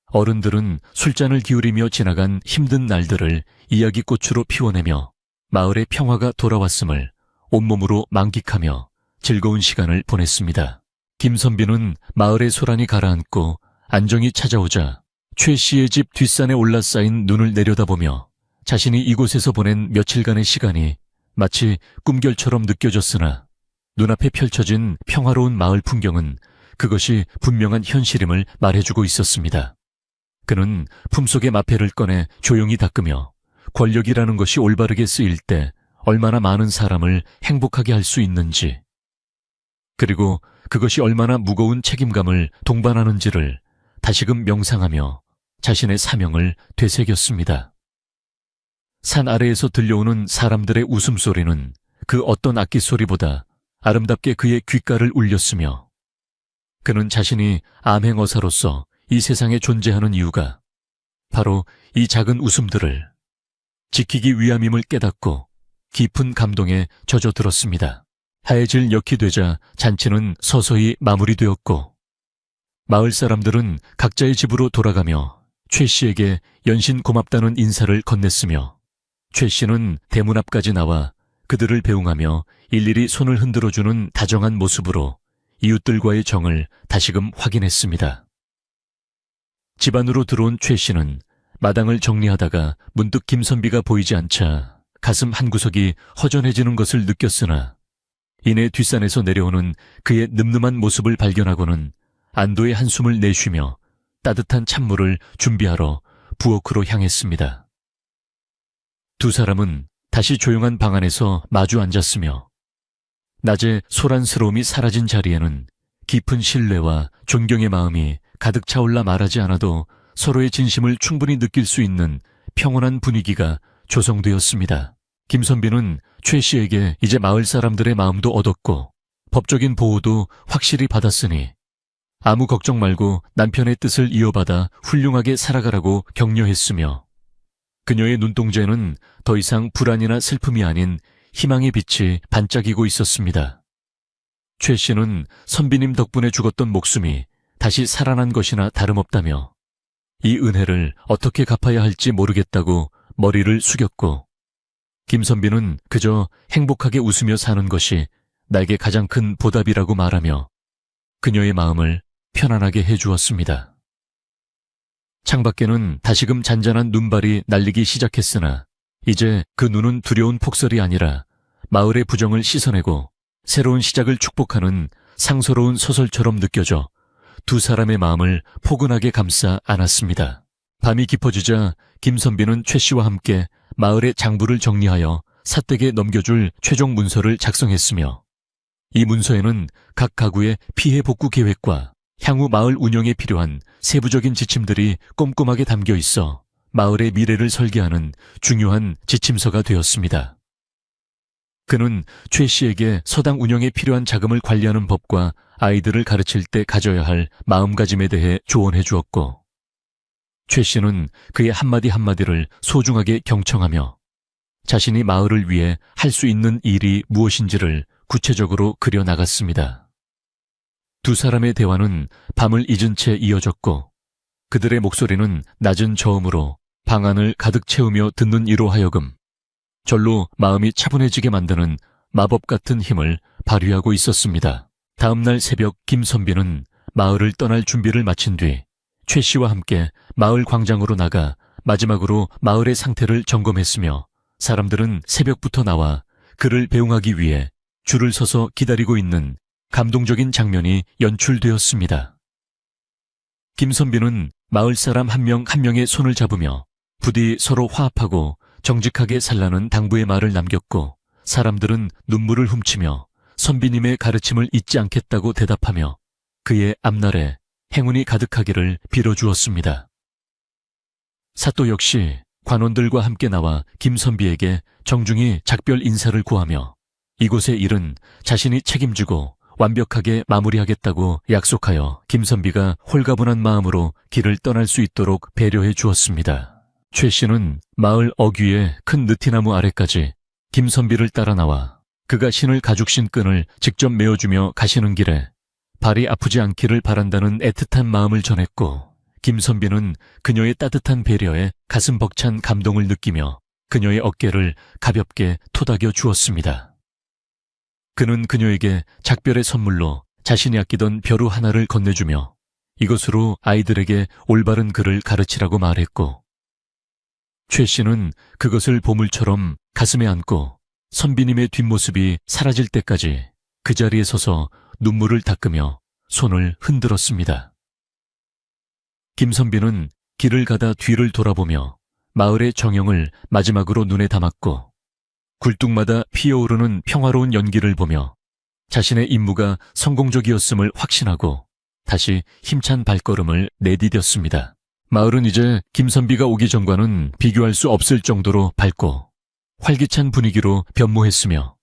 어른들은 술잔을 기울이며 지나간 힘든 날들을 이야기꽃으로 피워내며 마을의 평화가 돌아왔음을 온몸으로 만끽하며 즐거운 시간을 보냈습니다. 김선비는 마을의 소란이 가라앉고 안정이 찾아오자 최 씨의 집 뒷산에 올라쌓인 눈을 내려다보며 자신이 이곳에서 보낸 며칠간의 시간이 마치 꿈결처럼 느껴졌으나 눈앞에 펼쳐진 평화로운 마을 풍경은 그것이 분명한 현실임을 말해주고 있었습니다. 그는 품속의 마패를 꺼내 조용히 닦으며 권력이라는 것이 올바르게 쓰일 때 얼마나 많은 사람을 행복하게 할 수 있는지, 그리고 그것이 얼마나 무거운 책임감을 동반하는지를 다시금 명상하며 자신의 사명을 되새겼습니다. 산 아래에서 들려오는 사람들의 웃음소리는 그 어떤 악기 소리보다 아름답게 그의 귓가를 울렸으며, 그는 자신이 암행어사로서 이 세상에 존재하는 이유가 바로 이 작은 웃음들을 지키기 위함임을 깨닫고 깊은 감동에 젖어들었습니다. 하해질 역이 되자 잔치는 서서히 마무리되었고, 마을 사람들은 각자의 집으로 돌아가며 최 씨에게 연신 고맙다는 인사를 건넸으며, 최 씨는 대문 앞까지 나와 그들을 배웅하며 일일이 손을 흔들어주는 다정한 모습으로 이웃들과의 정을 다시금 확인했습니다. 집 안으로 들어온 최 씨는 마당을 정리하다가 문득 김선비가 보이지 않자 가슴 한구석이 허전해지는 것을 느꼈으나, 이내 뒷산에서 내려오는 그의 늠름한 모습을 발견하고는 안도의 한숨을 내쉬며 따뜻한 찬물을 준비하러 부엌으로 향했습니다. 두 사람은 다시 조용한 방 안에서 마주 앉았으며, 낮의 소란스러움이 사라진 자리에는 깊은 신뢰와 존경의 마음이 가득 차올라 말하지 않아도 서로의 진심을 충분히 느낄 수 있는 평온한 분위기가 조성되었습니다. 김선비는 최 씨에게 이제 마을 사람들의 마음도 얻었고 법적인 보호도 확실히 받았으니 아무 걱정 말고 남편의 뜻을 이어받아 훌륭하게 살아가라고 격려했으며, 그녀의 눈동자에는 더 이상 불안이나 슬픔이 아닌 희망의 빛이 반짝이고 있었습니다. 최 씨는 선비님 덕분에 죽었던 목숨이 다시 살아난 것이나 다름없다며 이 은혜를 어떻게 갚아야 할지 모르겠다고 머리를 숙였고, 김선비는 그저 행복하게 웃으며 사는 것이 나에게 가장 큰 보답이라고 말하며 그녀의 마음을 편안하게 해주었습니다. 창밖에는 다시금 잔잔한 눈발이 날리기 시작했으나 이제 그 눈은 두려운 폭설이 아니라 마을의 부정을 씻어내고 새로운 시작을 축복하는 상서로운 소설처럼 느껴져 두 사람의 마음을 포근하게 감싸 안았습니다. 밤이 깊어지자 김선비는 최 씨와 함께 마을의 장부를 정리하여 사댁에 넘겨줄 최종 문서를 작성했으며, 이 문서에는 각 가구의 피해 복구 계획과 향후 마을 운영에 필요한 세부적인 지침들이 꼼꼼하게 담겨 있어 마을의 미래를 설계하는 중요한 지침서가 되었습니다. 그는 최 씨에게 서당 운영에 필요한 자금을 관리하는 법과 아이들을 가르칠 때 가져야 할 마음가짐에 대해 조언해 주었고, 최 씨는 그의 한마디 한마디를 소중하게 경청하며 자신이 마을을 위해 할 수 있는 일이 무엇인지를 구체적으로 그려나갔습니다. 두 사람의 대화는 밤을 잊은 채 이어졌고, 그들의 목소리는 낮은 저음으로 방 안을 가득 채우며 듣는 이로 하여금 절로 마음이 차분해지게 만드는 마법 같은 힘을 발휘하고 있었습니다. 다음날 새벽 김선비는 마을을 떠날 준비를 마친 뒤 최 씨와 함께 마을 광장으로 나가 마지막으로 마을의 상태를 점검했으며, 사람들은 새벽부터 나와 그를 배웅하기 위해 줄을 서서 기다리고 있는 감동적인 장면이 연출되었습니다. 김선비는 마을 사람 한 명 한 명의 손을 잡으며 부디 서로 화합하고 정직하게 살라는 당부의 말을 남겼고, 사람들은 눈물을 훔치며 선비님의 가르침을 잊지 않겠다고 대답하며 그의 앞날에 행운이 가득하기를 빌어주었습니다. 사또 역시 관원들과 함께 나와 김선비에게 정중히 작별 인사를 구하며 이곳의 일은 자신이 책임지고 완벽하게 마무리하겠다고 약속하여 김선비가 홀가분한 마음으로 길을 떠날 수 있도록 배려해 주었습니다. 최 씨는 마을 어귀의 큰 느티나무 아래까지 김선비를 따라 나와 그가 신을 가죽신 끈을 직접 메어주며 가시는 길에 발이 아프지 않기를 바란다는 애틋한 마음을 전했고, 김선비는 그녀의 따뜻한 배려에 가슴 벅찬 감동을 느끼며 그녀의 어깨를 가볍게 토닥여 주었습니다. 그는 그녀에게 작별의 선물로 자신이 아끼던 벼루 하나를 건네주며 이것으로 아이들에게 올바른 글을 가르치라고 말했고, 최 씨는 그것을 보물처럼 가슴에 안고 선비님의 뒷모습이 사라질 때까지 그 자리에 서서 눈물을 닦으며 손을 흔들었습니다. 김선비는 길을 가다 뒤를 돌아보며 마을의 정형을 마지막으로 눈에 담았고 굴뚝마다 피어오르는 평화로운 연기를 보며 자신의 임무가 성공적이었음을 확신하고 다시 힘찬 발걸음을 내디뎠습니다. 마을은 이제 김선비가 오기 전과는 비교할 수 없을 정도로 밝고 활기찬 분위기로 변모했으며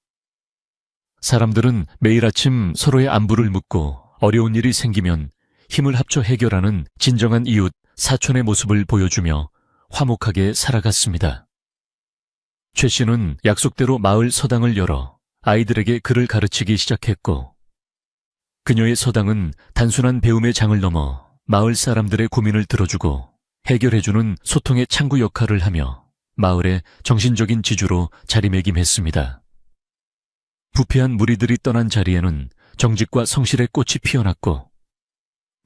사람들은 매일 아침 서로의 안부를 묻고 어려운 일이 생기면 힘을 합쳐 해결하는 진정한 이웃 사촌의 모습을 보여주며 화목하게 살아갔습니다. 최 씨는 약속대로 마을 서당을 열어 아이들에게 글을 가르치기 시작했고 그녀의 서당은 단순한 배움의 장을 넘어 마을 사람들의 고민을 들어주고 해결해주는 소통의 창구 역할을 하며 마을의 정신적인 지주로 자리매김했습니다. 부패한 무리들이 떠난 자리에는 정직과 성실의 꽃이 피어났고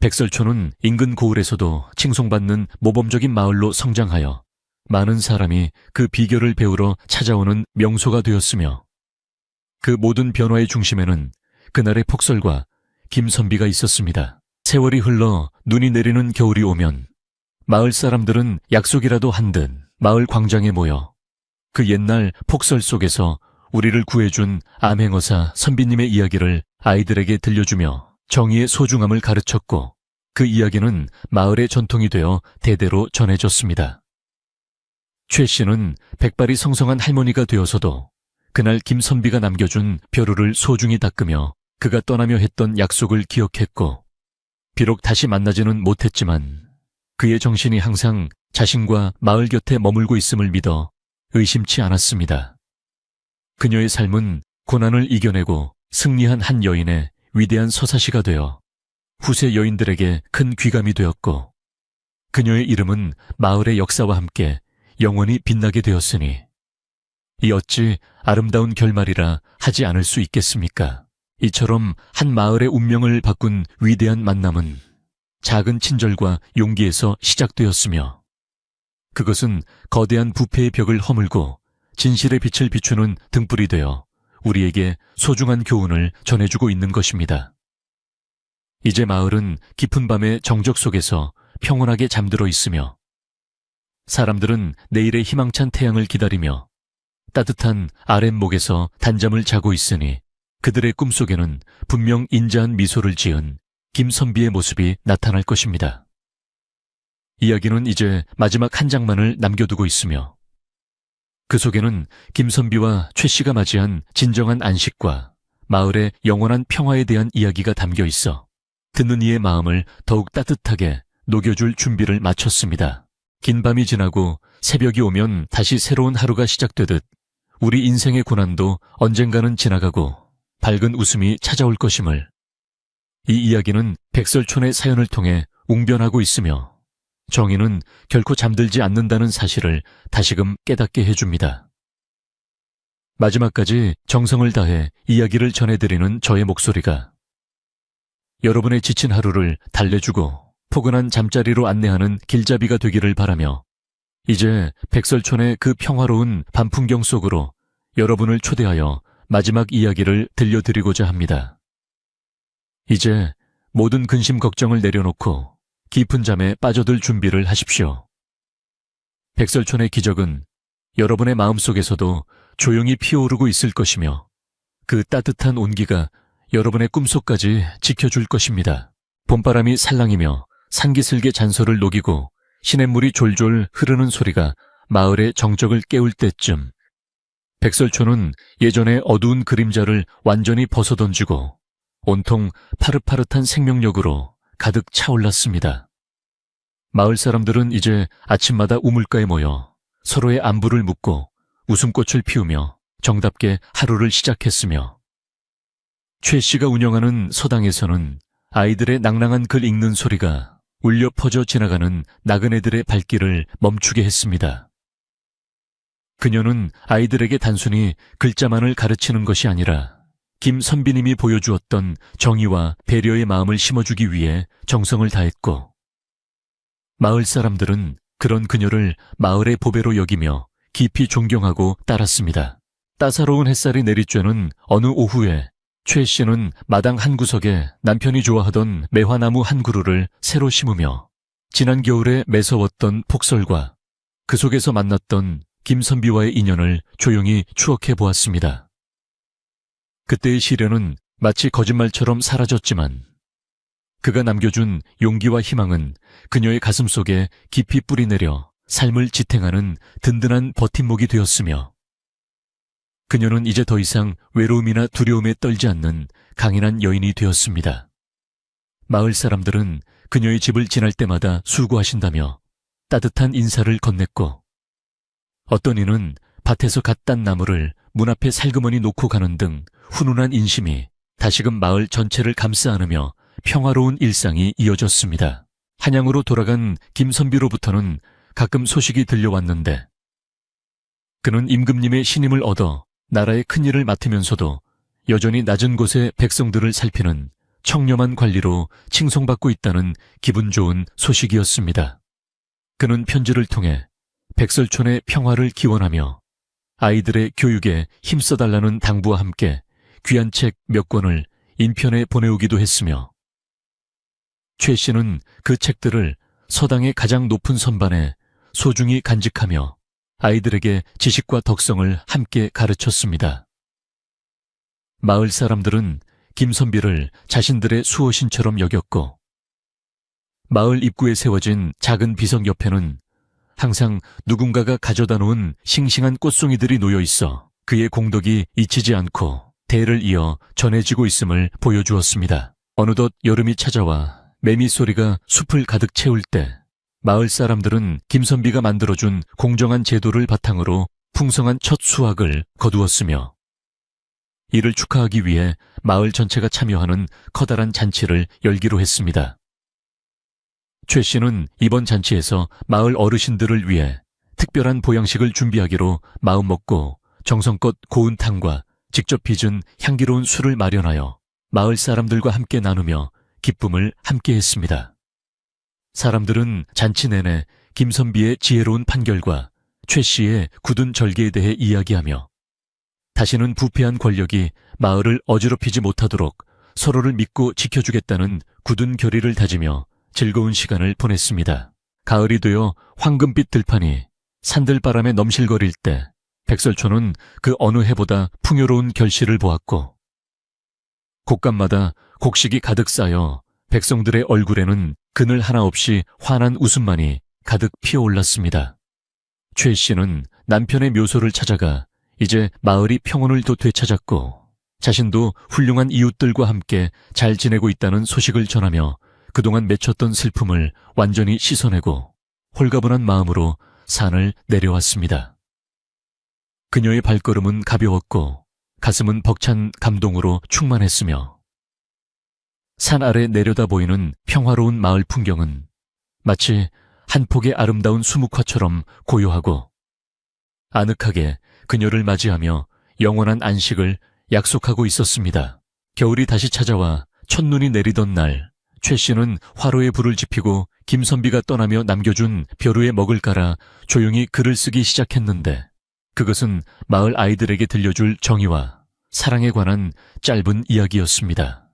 백설촌은 인근 고을에서도 칭송받는 모범적인 마을로 성장하여 많은 사람이 그 비결을 배우러 찾아오는 명소가 되었으며 그 모든 변화의 중심에는 그날의 폭설과 김선비가 있었습니다. 세월이 흘러 눈이 내리는 겨울이 오면 마을 사람들은 약속이라도 한 듯 마을 광장에 모여 그 옛날 폭설 속에서 우리를 구해준 암행어사 선비님의 이야기를 아이들에게 들려주며 정의의 소중함을 가르쳤고 그 이야기는 마을의 전통이 되어 대대로 전해졌습니다. 최 씨는 백발이 성성한 할머니가 되어서도 그날 김선비가 남겨준 벼루를 소중히 닦으며 그가 떠나며 했던 약속을 기억했고 비록 다시 만나지는 못했지만 그의 정신이 항상 자신과 마을 곁에 머물고 있음을 믿어 의심치 않았습니다. 그녀의 삶은 고난을 이겨내고 승리한 한 여인의 위대한 서사시가 되어 후세 여인들에게 큰 귀감이 되었고 그녀의 이름은 마을의 역사와 함께 영원히 빛나게 되었으니 이 어찌 아름다운 결말이라 하지 않을 수 있겠습니까? 이처럼 한 마을의 운명을 바꾼 위대한 만남은 작은 친절과 용기에서 시작되었으며 그것은 거대한 부패의 벽을 허물고 진실의 빛을 비추는 등불이 되어 우리에게 소중한 교훈을 전해주고 있는 것입니다. 이제 마을은 깊은 밤의 정적 속에서 평온하게 잠들어 있으며 사람들은 내일의 희망찬 태양을 기다리며 따뜻한 아랫목에서 단잠을 자고 있으니 그들의 꿈속에는 분명 인자한 미소를 지은 김선비의 모습이 나타날 것입니다. 이야기는 이제 마지막 한 장만을 남겨두고 있으며 그 속에는 김선비와 최 씨가 맞이한 진정한 안식과 마을의 영원한 평화에 대한 이야기가 담겨 있어 듣는 이의 마음을 더욱 따뜻하게 녹여줄 준비를 마쳤습니다. 긴 밤이 지나고 새벽이 오면 다시 새로운 하루가 시작되듯 우리 인생의 고난도 언젠가는 지나가고 밝은 웃음이 찾아올 것임을 이 이야기는 백설촌의 사연을 통해 웅변하고 있으며 정의는 결코 잠들지 않는다는 사실을 다시금 깨닫게 해줍니다. 마지막까지 정성을 다해 이야기를 전해드리는 저의 목소리가 여러분의 지친 하루를 달래주고 포근한 잠자리로 안내하는 길잡이가 되기를 바라며 이제 백설촌의 그 평화로운 밤 풍경 속으로 여러분을 초대하여 마지막 이야기를 들려드리고자 합니다. 이제 모든 근심 걱정을 내려놓고 깊은 잠에 빠져들 준비를 하십시오. 백설촌의 기적은 여러분의 마음속에서도 조용히 피어오르고 있을 것이며 그 따뜻한 온기가 여러분의 꿈속까지 지켜줄 것입니다. 봄바람이 살랑이며 산기슭의 잔소를 녹이고 시냇물이 졸졸 흐르는 소리가 마을의 정적을 깨울 때쯤 백설촌은 예전의 어두운 그림자를 완전히 벗어던지고 온통 파릇파릇한 생명력으로 가득 차올랐습니다. 마을 사람들은 이제 아침마다 우물가에 모여 서로의 안부를 묻고 웃음꽃을 피우며 정답게 하루를 시작했으며 최 씨가 운영하는 서당에서는 아이들의 낭랑한 글 읽는 소리가 울려 퍼져 지나가는 나그네들의 발길을 멈추게 했습니다. 그녀는 아이들에게 단순히 글자만을 가르치는 것이 아니라 김선비님이 보여주었던 정의와 배려의 마음을 심어주기 위해 정성을 다했고 마을 사람들은 그런 그녀를 마을의 보배로 여기며 깊이 존경하고 따랐습니다. 따사로운 햇살이 내리쬐는 어느 오후에 최 씨는 마당 한 구석에 남편이 좋아하던 매화나무 한 그루를 새로 심으며 지난 겨울에 매서웠던 폭설과 그 속에서 만났던 김선비와의 인연을 조용히 추억해 보았습니다. 그때의 시련은 마치 거짓말처럼 사라졌지만 그가 남겨준 용기와 희망은 그녀의 가슴 속에 깊이 뿌리내려 삶을 지탱하는 든든한 버팀목이 되었으며 그녀는 이제 더 이상 외로움이나 두려움에 떨지 않는 강인한 여인이 되었습니다. 마을 사람들은 그녀의 집을 지날 때마다 수고하신다며 따뜻한 인사를 건넸고 어떤 이는 밭에서 갓 딴 나무를 문 앞에 살그머니 놓고 가는 등 훈훈한 인심이 다시금 마을 전체를 감싸 안으며 평화로운 일상이 이어졌습니다. 한양으로 돌아간 김선비로부터는 가끔 소식이 들려왔는데 그는 임금님의 신임을 얻어 나라의 큰일을 맡으면서도 여전히 낮은 곳의 백성들을 살피는 청렴한 관리로 칭송받고 있다는 기분 좋은 소식이었습니다. 그는 편지를 통해 백설촌의 평화를 기원하며 아이들의 교육에 힘써달라는 당부와 함께 귀한 책 몇 권을 인편에 보내오기도 했으며 최 씨는 그 책들을 서당의 가장 높은 선반에 소중히 간직하며 아이들에게 지식과 덕성을 함께 가르쳤습니다. 마을 사람들은 김선비를 자신들의 수호신처럼 여겼고 마을 입구에 세워진 작은 비석 옆에는 항상 누군가가 가져다 놓은 싱싱한 꽃송이들이 놓여 있어 그의 공덕이 잊히지 않고 대를 이어 전해지고 있음을 보여주었습니다. 어느덧 여름이 찾아와 매미 소리가 숲을 가득 채울 때 마을 사람들은 김선비가 만들어준 공정한 제도를 바탕으로 풍성한 첫 수확을 거두었으며 이를 축하하기 위해 마을 전체가 참여하는 커다란 잔치를 열기로 했습니다. 최 씨는 이번 잔치에서 마을 어르신들을 위해 특별한 보양식을 준비하기로 마음먹고 정성껏 고운 탕과 직접 빚은 향기로운 술을 마련하여 마을 사람들과 함께 나누며 기쁨을 함께했습니다. 사람들은 잔치 내내 김선비의 지혜로운 판결과 최 씨의 굳은 절개에 대해 이야기하며 다시는 부패한 권력이 마을을 어지럽히지 못하도록 서로를 믿고 지켜주겠다는 굳은 결의를 다지며 즐거운 시간을 보냈습니다. 가을이 되어 황금빛 들판이 산들바람에 넘실거릴 때 백설촌은 그 어느 해보다 풍요로운 결실을 보았고 곳간마다 곡식이 가득 쌓여 백성들의 얼굴에는 그늘 하나 없이 환한 웃음만이 가득 피어올랐습니다. 최 씨는 남편의 묘소를 찾아가 이제 마을이 평온을 또 되찾았고 자신도 훌륭한 이웃들과 함께 잘 지내고 있다는 소식을 전하며 그동안 맺혔던 슬픔을 완전히 씻어내고 홀가분한 마음으로 산을 내려왔습니다. 그녀의 발걸음은 가벼웠고 가슴은 벅찬 감동으로 충만했으며 산 아래 내려다 보이는 평화로운 마을 풍경은 마치 한 폭의 아름다운 수묵화처럼 고요하고 아늑하게 그녀를 맞이하며 영원한 안식을 약속하고 있었습니다. 겨울이 다시 찾아와 첫눈이 내리던 날 최 씨는 화로에 불을 지피고 김선비가 떠나며 남겨준 벼루에 먹을 깔아 조용히 글을 쓰기 시작했는데 그것은 마을 아이들에게 들려줄 정의와 사랑에 관한 짧은 이야기였습니다.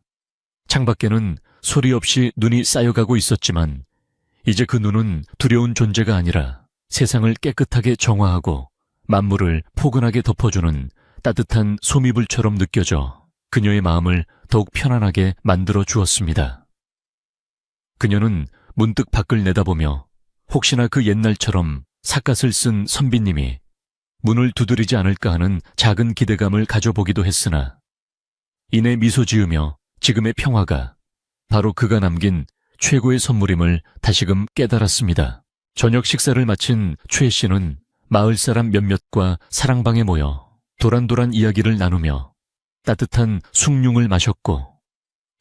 창밖에는 소리 없이 눈이 쌓여가고 있었지만 이제 그 눈은 두려운 존재가 아니라 세상을 깨끗하게 정화하고 만물을 포근하게 덮어주는 따뜻한 소미불처럼 느껴져 그녀의 마음을 더욱 편안하게 만들어 주었습니다. 그녀는 문득 밖을 내다보며 혹시나 그 옛날처럼 삿갓을 쓴 선비님이 문을 두드리지 않을까 하는 작은 기대감을 가져보기도 했으나 이내 미소 지으며 지금의 평화가 바로 그가 남긴 최고의 선물임을 다시금 깨달았습니다. 저녁 식사를 마친 최 씨는 마을 사람 몇몇과 사랑방에 모여 도란도란 이야기를 나누며 따뜻한 숭늉을 마셨고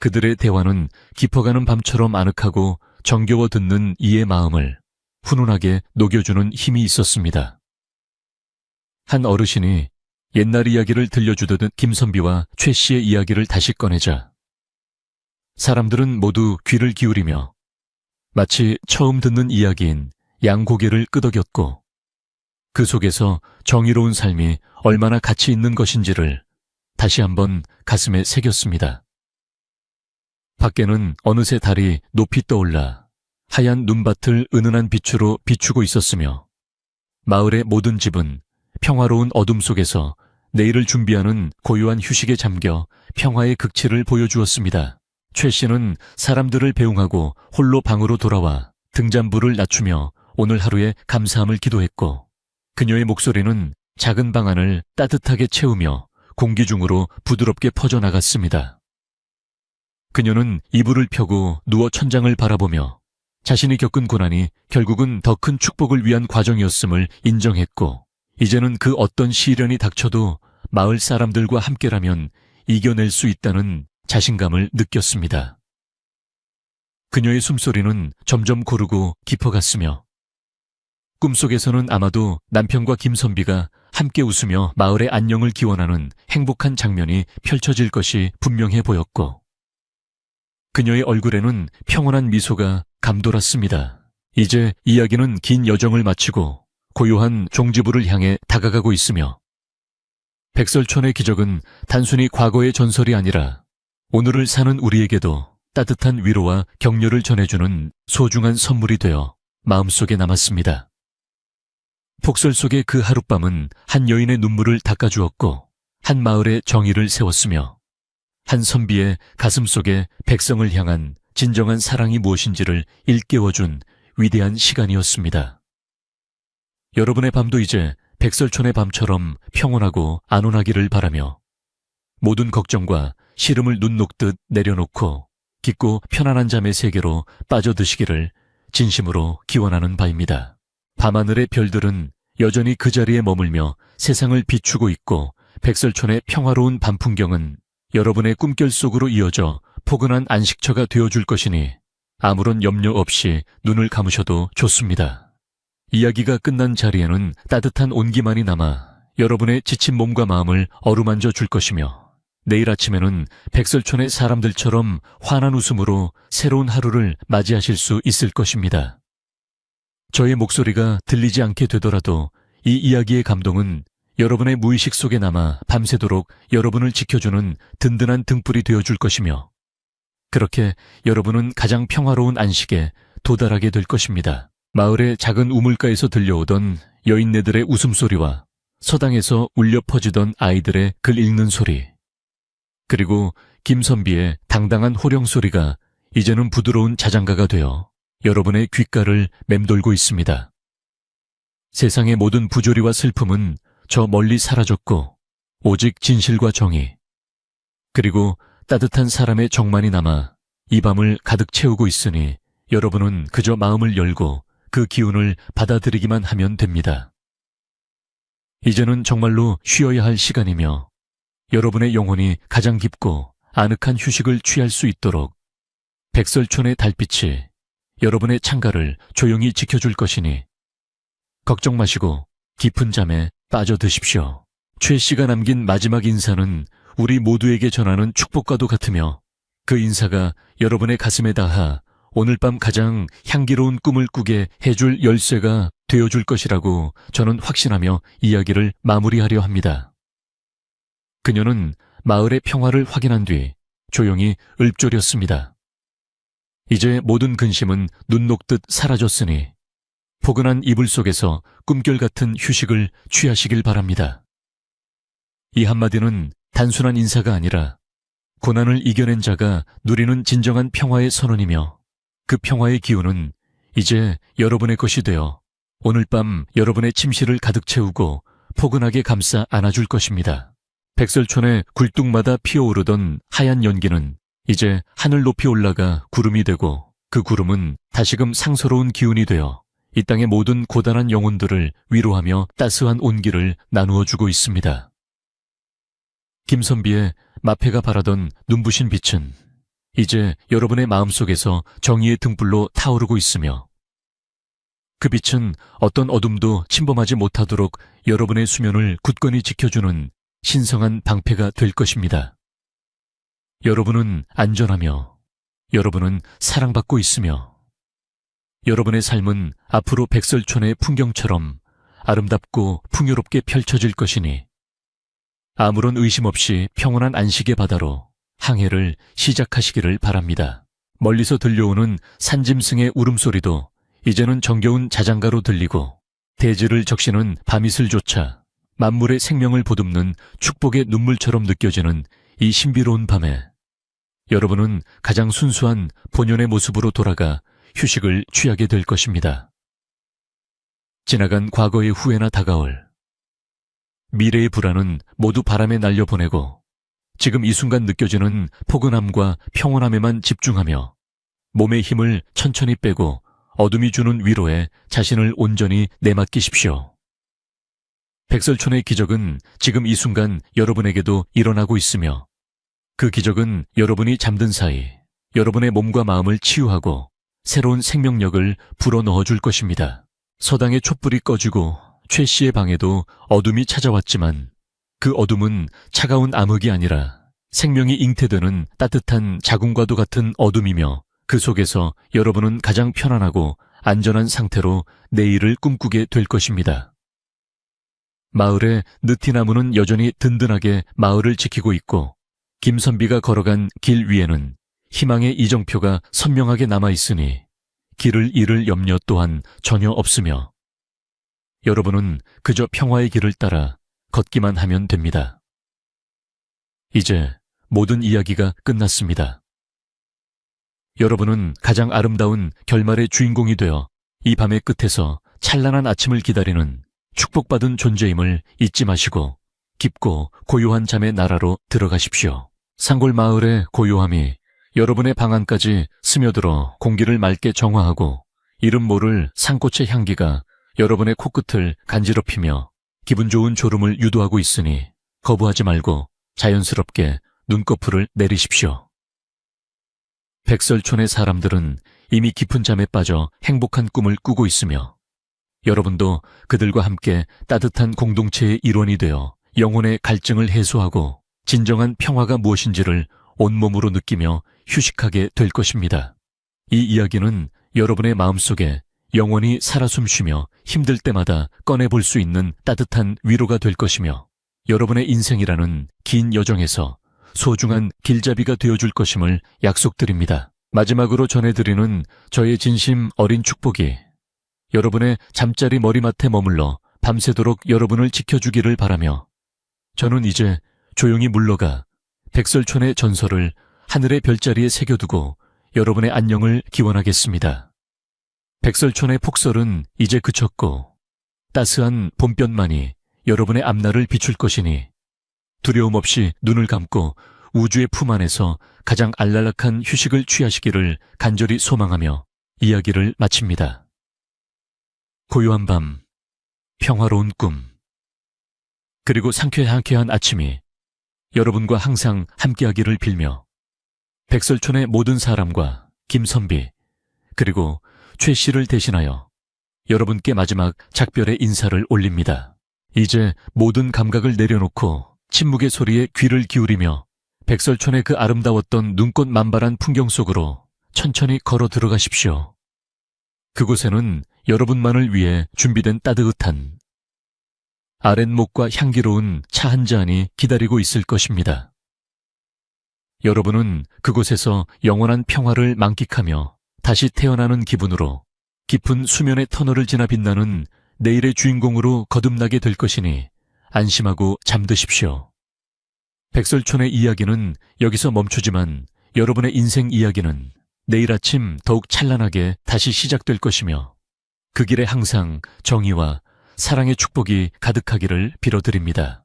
그들의 대화는 깊어가는 밤처럼 아늑하고 정겨워 듣는 이의 마음을 훈훈하게 녹여주는 힘이 있었습니다. 한 어르신이 옛날 이야기를 들려주듯 김선비와 최 씨의 이야기를 다시 꺼내자 사람들은 모두 귀를 기울이며 마치 처음 듣는 이야기인 양고개를 끄덕였고 그 속에서 정의로운 삶이 얼마나 가치 있는 것인지를 다시 한번 가슴에 새겼습니다. 밖에는 어느새 달이 높이 떠올라 하얀 눈밭을 은은한 빛으로 비추고 있었으며 마을의 모든 집은 평화로운 어둠 속에서 내일을 준비하는 고요한 휴식에 잠겨 평화의 극치를 보여주었습니다. 최 씨는 사람들을 배웅하고 홀로 방으로 돌아와 등잔불을 낮추며 오늘 하루에 감사함을 기도했고 그녀의 목소리는 작은 방 안을 따뜻하게 채우며 공기 중으로 부드럽게 퍼져나갔습니다. 그녀는 이불을 펴고 누워 천장을 바라보며 자신이 겪은 고난이 결국은 더 큰 축복을 위한 과정이었음을 인정했고 이제는 그 어떤 시련이 닥쳐도 마을 사람들과 함께라면 이겨낼 수 있다는 자신감을 느꼈습니다. 그녀의 숨소리는 점점 고르고 깊어갔으며 꿈속에서는 아마도 남편과 김선비가 함께 웃으며 마을의 안녕을 기원하는 행복한 장면이 펼쳐질 것이 분명해 보였고 그녀의 얼굴에는 평온한 미소가 감돌았습니다. 이제 이야기는 긴 여정을 마치고 고요한 종지부를 향해 다가가고 있으며 백설촌의 기적은 단순히 과거의 전설이 아니라 오늘을 사는 우리에게도 따뜻한 위로와 격려를 전해주는 소중한 선물이 되어 마음속에 남았습니다. 폭설 속의 그 하룻밤은 한 여인의 눈물을 닦아주었고 한 마을의 정의를 세웠으며 한 선비의 가슴 속에 백성을 향한 진정한 사랑이 무엇인지를 일깨워준 위대한 시간이었습니다. 여러분의 밤도 이제 백설촌의 밤처럼 평온하고 안온하기를 바라며 모든 걱정과 시름을 눈 녹듯 내려놓고 깊고 편안한 잠의 세계로 빠져드시기를 진심으로 기원하는 바입니다. 밤하늘의 별들은 여전히 그 자리에 머물며 세상을 비추고 있고 백설촌의 평화로운 밤 풍경은 여러분의 꿈결 속으로 이어져 포근한 안식처가 되어줄 것이니 아무런 염려 없이 눈을 감으셔도 좋습니다. 이야기가 끝난 자리에는 따뜻한 온기만이 남아 여러분의 지친 몸과 마음을 어루만져 줄 것이며 내일 아침에는 백설촌의 사람들처럼 환한 웃음으로 새로운 하루를 맞이하실 수 있을 것입니다. 저의 목소리가 들리지 않게 되더라도 이 이야기의 감동은 여러분의 무의식 속에 남아 밤새도록 여러분을 지켜주는 든든한 등불이 되어줄 것이며 그렇게 여러분은 가장 평화로운 안식에 도달하게 될 것입니다. 마을의 작은 우물가에서 들려오던 여인네들의 웃음소리와 서당에서 울려 퍼지던 아이들의 글 읽는 소리 그리고 김선비의 당당한 호령소리가 이제는 부드러운 자장가가 되어 여러분의 귓가를 맴돌고 있습니다. 세상의 모든 부조리와 슬픔은 저 멀리 사라졌고 오직 진실과 정의 그리고 따뜻한 사람의 정만이 남아 이 밤을 가득 채우고 있으니 여러분은 그저 마음을 열고 그 기운을 받아들이기만 하면 됩니다. 이제는 정말로 쉬어야 할 시간이며 여러분의 영혼이 가장 깊고 아늑한 휴식을 취할 수 있도록 백설촌의 달빛이 여러분의 창가를 조용히 지켜줄 것이니 걱정 마시고 깊은 잠에 빠져드십시오. 최 씨가 남긴 마지막 인사는 우리 모두에게 전하는 축복과도 같으며 그 인사가 여러분의 가슴에 닿아 오늘 밤 가장 향기로운 꿈을 꾸게 해줄 열쇠가 되어줄 것이라고 저는 확신하며 이야기를 마무리하려 합니다. 그녀는 마을의 평화를 확인한 뒤 조용히 읊조렸습니다. 이제 모든 근심은 눈 녹듯 사라졌으니 포근한 이불 속에서 꿈결 같은 휴식을 취하시길 바랍니다. 이 한마디는 단순한 인사가 아니라 고난을 이겨낸 자가 누리는 진정한 평화의 선언이며 그 평화의 기운은 이제 여러분의 것이 되어 오늘 밤 여러분의 침실을 가득 채우고 포근하게 감싸 안아줄 것입니다. 백설촌의 굴뚝마다 피어오르던 하얀 연기는 이제 하늘 높이 올라가 구름이 되고 그 구름은 다시금 상서로운 기운이 되어 이 땅의 모든 고단한 영혼들을 위로하며 따스한 온기를 나누어주고 있습니다. 김선비의 마패가 바라던 눈부신 빛은 이제 여러분의 마음속에서 정의의 등불로 타오르고 있으며 그 빛은 어떤 어둠도 침범하지 못하도록 여러분의 수면을 굳건히 지켜주는 신성한 방패가 될 것입니다. 여러분은 안전하며 여러분은 사랑받고 있으며 여러분의 삶은 앞으로 백설촌의 풍경처럼 아름답고 풍요롭게 펼쳐질 것이니 아무런 의심 없이 평온한 안식의 바다로 항해를 시작하시기를 바랍니다. 멀리서 들려오는 산짐승의 울음소리도 이제는 정겨운 자장가로 들리고 대지를 적시는 밤이슬조차 만물의 생명을 보듬는 축복의 눈물처럼 느껴지는 이 신비로운 밤에 여러분은 가장 순수한 본연의 모습으로 돌아가 휴식을 취하게 될 것입니다. 지나간 과거의 후회나 다가올 미래의 불안은 모두 바람에 날려보내고 지금 이 순간 느껴지는 포근함과 평온함에만 집중하며 몸의 힘을 천천히 빼고 어둠이 주는 위로에 자신을 온전히 내맡기십시오. 백설촌의 기적은 지금 이 순간 여러분에게도 일어나고 있으며 그 기적은 여러분이 잠든 사이 여러분의 몸과 마음을 치유하고 새로운 생명력을 불어넣어 줄 것입니다. 서당의 촛불이 꺼지고 최 씨의 방에도 어둠이 찾아왔지만 그 어둠은 차가운 암흑이 아니라 생명이 잉태되는 따뜻한 자궁과도 같은 어둠이며 그 속에서 여러분은 가장 편안하고 안전한 상태로 내일을 꿈꾸게 될 것입니다. 마을의 느티나무는 여전히 든든하게 마을을 지키고 있고 김선비가 걸어간 길 위에는 희망의 이정표가 선명하게 남아있으니 길을 잃을 염려 또한 전혀 없으며 여러분은 그저 평화의 길을 따라 걷기만 하면 됩니다. 이제 모든 이야기가 끝났습니다. 여러분은 가장 아름다운 결말의 주인공이 되어 이 밤의 끝에서 찬란한 아침을 기다리는 축복받은 존재임을 잊지 마시고 깊고 고요한 잠의 나라로 들어가십시오. 산골 마을의 고요함이 여러분의 방 안까지 스며들어 공기를 맑게 정화하고 이름 모를 산꽃의 향기가 여러분의 코끝을 간지럽히며 기분 좋은 졸음을 유도하고 있으니 거부하지 말고 자연스럽게 눈꺼풀을 내리십시오. 백설촌의 사람들은 이미 깊은 잠에 빠져 행복한 꿈을 꾸고 있으며 여러분도 그들과 함께 따뜻한 공동체의 일원이 되어 영혼의 갈증을 해소하고 진정한 평화가 무엇인지를 온몸으로 느끼며 휴식하게 될 것입니다. 이 이야기는 여러분의 마음속에 영원히 살아 숨쉬며 힘들 때마다 꺼내볼 수 있는 따뜻한 위로가 될 것이며 여러분의 인생이라는 긴 여정에서 소중한 길잡이가 되어줄 것임을 약속드립니다. 마지막으로 전해드리는 저의 진심 어린 축복이 여러분의 잠자리 머리맡에 머물러 밤새도록 여러분을 지켜주기를 바라며 저는 이제 조용히 물러가 백설촌의 전설을 하늘의 별자리에 새겨두고 여러분의 안녕을 기원하겠습니다. 백설촌의 폭설은 이제 그쳤고 따스한 봄볕만이 여러분의 앞날을 비출 것이니 두려움 없이 눈을 감고 우주의 품 안에서 가장 안락한 휴식을 취하시기를 간절히 소망하며 이야기를 마칩니다. 고요한 밤, 평화로운 꿈, 그리고 상쾌한 아침이 여러분과 항상 함께하기를 빌며 백설촌의 모든 사람과 김선비 그리고 최 씨를 대신하여 여러분께 마지막 작별의 인사를 올립니다. 이제 모든 감각을 내려놓고 침묵의 소리에 귀를 기울이며 백설촌의 그 아름다웠던 눈꽃 만발한 풍경 속으로 천천히 걸어 들어가십시오. 그곳에는 여러분만을 위해 준비된 따뜻한 아랫목과 향기로운 차 한 잔이 기다리고 있을 것입니다. 여러분은 그곳에서 영원한 평화를 만끽하며 다시 태어나는 기분으로 깊은 수면의 터널을 지나 빛나는 내일의 주인공으로 거듭나게 될 것이니 안심하고 잠드십시오. 백설촌의 이야기는 여기서 멈추지만 여러분의 인생 이야기는 내일 아침 더욱 찬란하게 다시 시작될 것이며 그 길에 항상 정의와 사랑의 축복이 가득하기를 빌어드립니다.